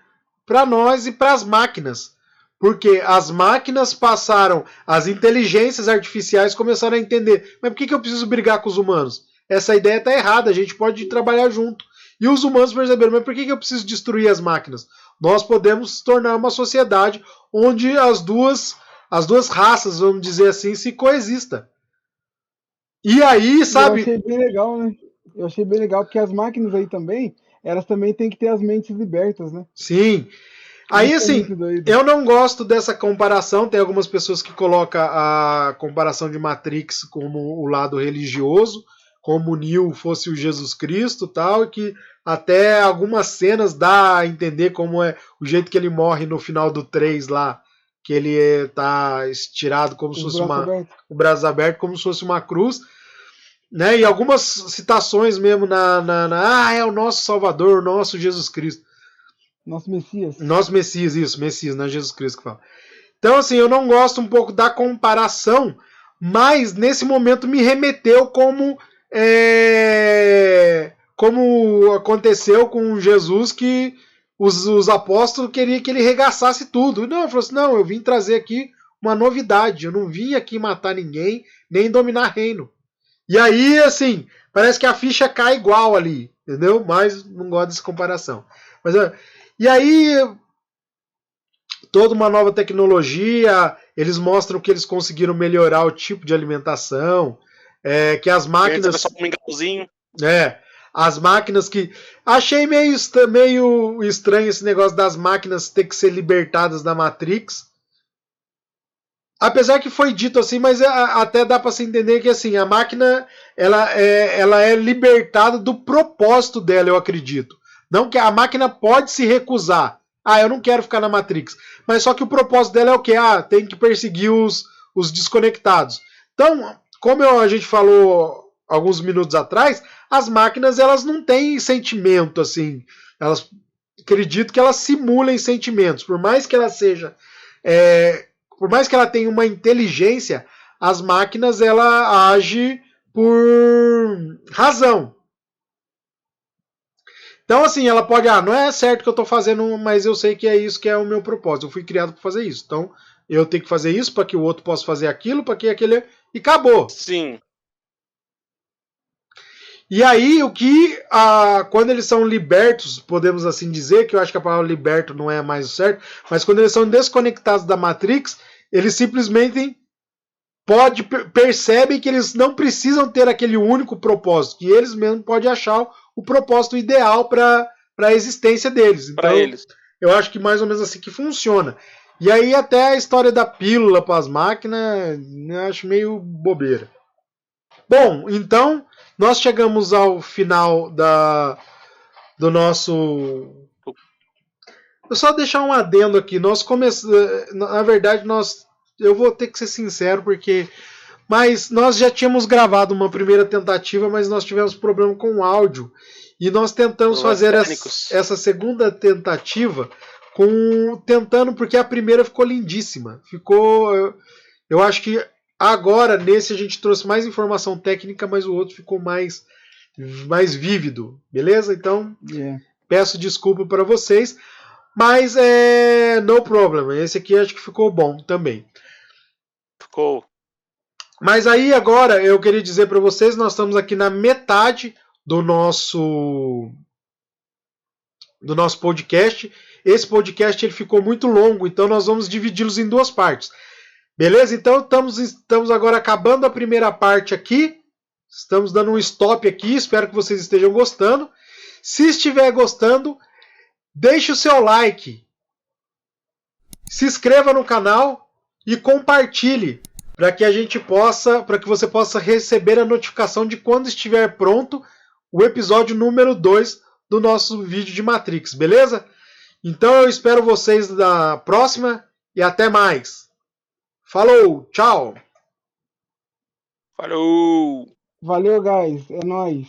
para nós e para as máquinas, porque as máquinas passaram, as inteligências artificiais começaram a entender, mas por que eu preciso brigar com os humanos? Essa ideia está errada, a gente pode trabalhar junto. E os humanos perceberam, mas por que eu preciso destruir as máquinas? Nós podemos tornar uma sociedade onde as duas raças, vamos dizer assim, se coexistam. E aí, sabe... Eu achei bem legal, né? Eu achei bem legal, porque as máquinas aí também, elas também têm que ter as mentes libertas, né? Sim. Aí, assim, eu não gosto dessa comparação. Tem algumas pessoas que colocam a comparação de Matrix como o lado religioso, como o Neo fosse o Jesus Cristo, tal, e que até algumas cenas dá a entender como é o jeito que ele morre no final do 3 lá, que ele tá estirado como se fosse o braço aberto, como se fosse uma cruz. né? E algumas citações mesmo é o nosso Salvador, o nosso Jesus Cristo. Nosso Messias. Nosso Messias, isso, Messias, não é Jesus Cristo que fala. Então, assim, eu não gosto um pouco da comparação, mas nesse momento me remeteu como aconteceu com Jesus, que os apóstolos queriam que ele regaçasse tudo. Não, ele falou assim, não, eu vim trazer aqui uma novidade, eu não vim aqui matar ninguém, nem dominar reino. E aí, assim, parece que a ficha cai igual ali, entendeu? Mas não gosto dessa comparação. Mas, e aí, toda uma nova tecnologia, eles mostram que eles conseguiram melhorar o tipo de alimentação, que as máquinas... Só um mingauzinho. As máquinas que... Achei meio estranho esse negócio das máquinas ter que ser libertadas da Matrix. Apesar que foi dito assim, mas até dá para se entender que assim, a máquina ela é libertada do propósito dela, eu acredito. Não que a máquina pode se recusar. Eu não quero ficar na Matrix. Mas só que o propósito dela é o quê? Tem que perseguir os desconectados. Então, como a gente falou alguns minutos atrás, as máquinas elas não têm sentimento assim. Elas acredito que elas simulem sentimentos. Por mais que ela seja... por mais que ela tenha uma inteligência, as máquinas ela age por razão. Então, assim, ela pode, não é certo que eu estou fazendo, mas eu sei que é isso que é o meu propósito. Eu fui criado para fazer isso. Então, eu tenho que fazer isso para que o outro possa fazer aquilo, para que aquele... E acabou. Sim. E aí, quando eles são libertos, podemos assim dizer, que eu acho que a palavra liberto não é mais o certo, mas quando eles são desconectados da Matrix, eles simplesmente percebem que eles não precisam ter aquele único propósito, que eles mesmos podem achar o propósito ideal para a existência deles. Então, eu acho que mais ou menos assim que funciona. E aí até a história da pílula para as máquinas, eu acho meio bobeira. Bom, então nós chegamos ao final do nosso... Eu só deixar um adendo aqui. Nós começamos... Na verdade, eu vou ter que ser sincero, porque... Mas nós já tínhamos gravado uma primeira tentativa, mas nós tivemos problema com o áudio. E nós tentamos fazer essa segunda tentativa tentando, porque a primeira ficou lindíssima. Eu acho que agora, nesse, a gente trouxe mais informação técnica, mas o outro ficou mais vívido. Beleza? Então, peço desculpa para vocês. Mas no problem. Esse aqui acho que ficou bom também. Ficou. Mas aí agora eu queria dizer para vocês, nós estamos aqui na metade do nosso podcast. Esse podcast ele ficou muito longo, então nós vamos dividi-los em duas partes. Beleza? Então estamos agora acabando a primeira parte aqui. Estamos dando um stop aqui, espero que vocês estejam gostando. Se estiver gostando, deixe o seu like. Se inscreva no canal e compartilhe para que você possa receber a notificação de quando estiver pronto o episódio número 2 do nosso vídeo de Matrix, beleza? Então eu espero vocês na próxima e até mais. Falou, tchau. Falou. Valeu, guys. É nóis.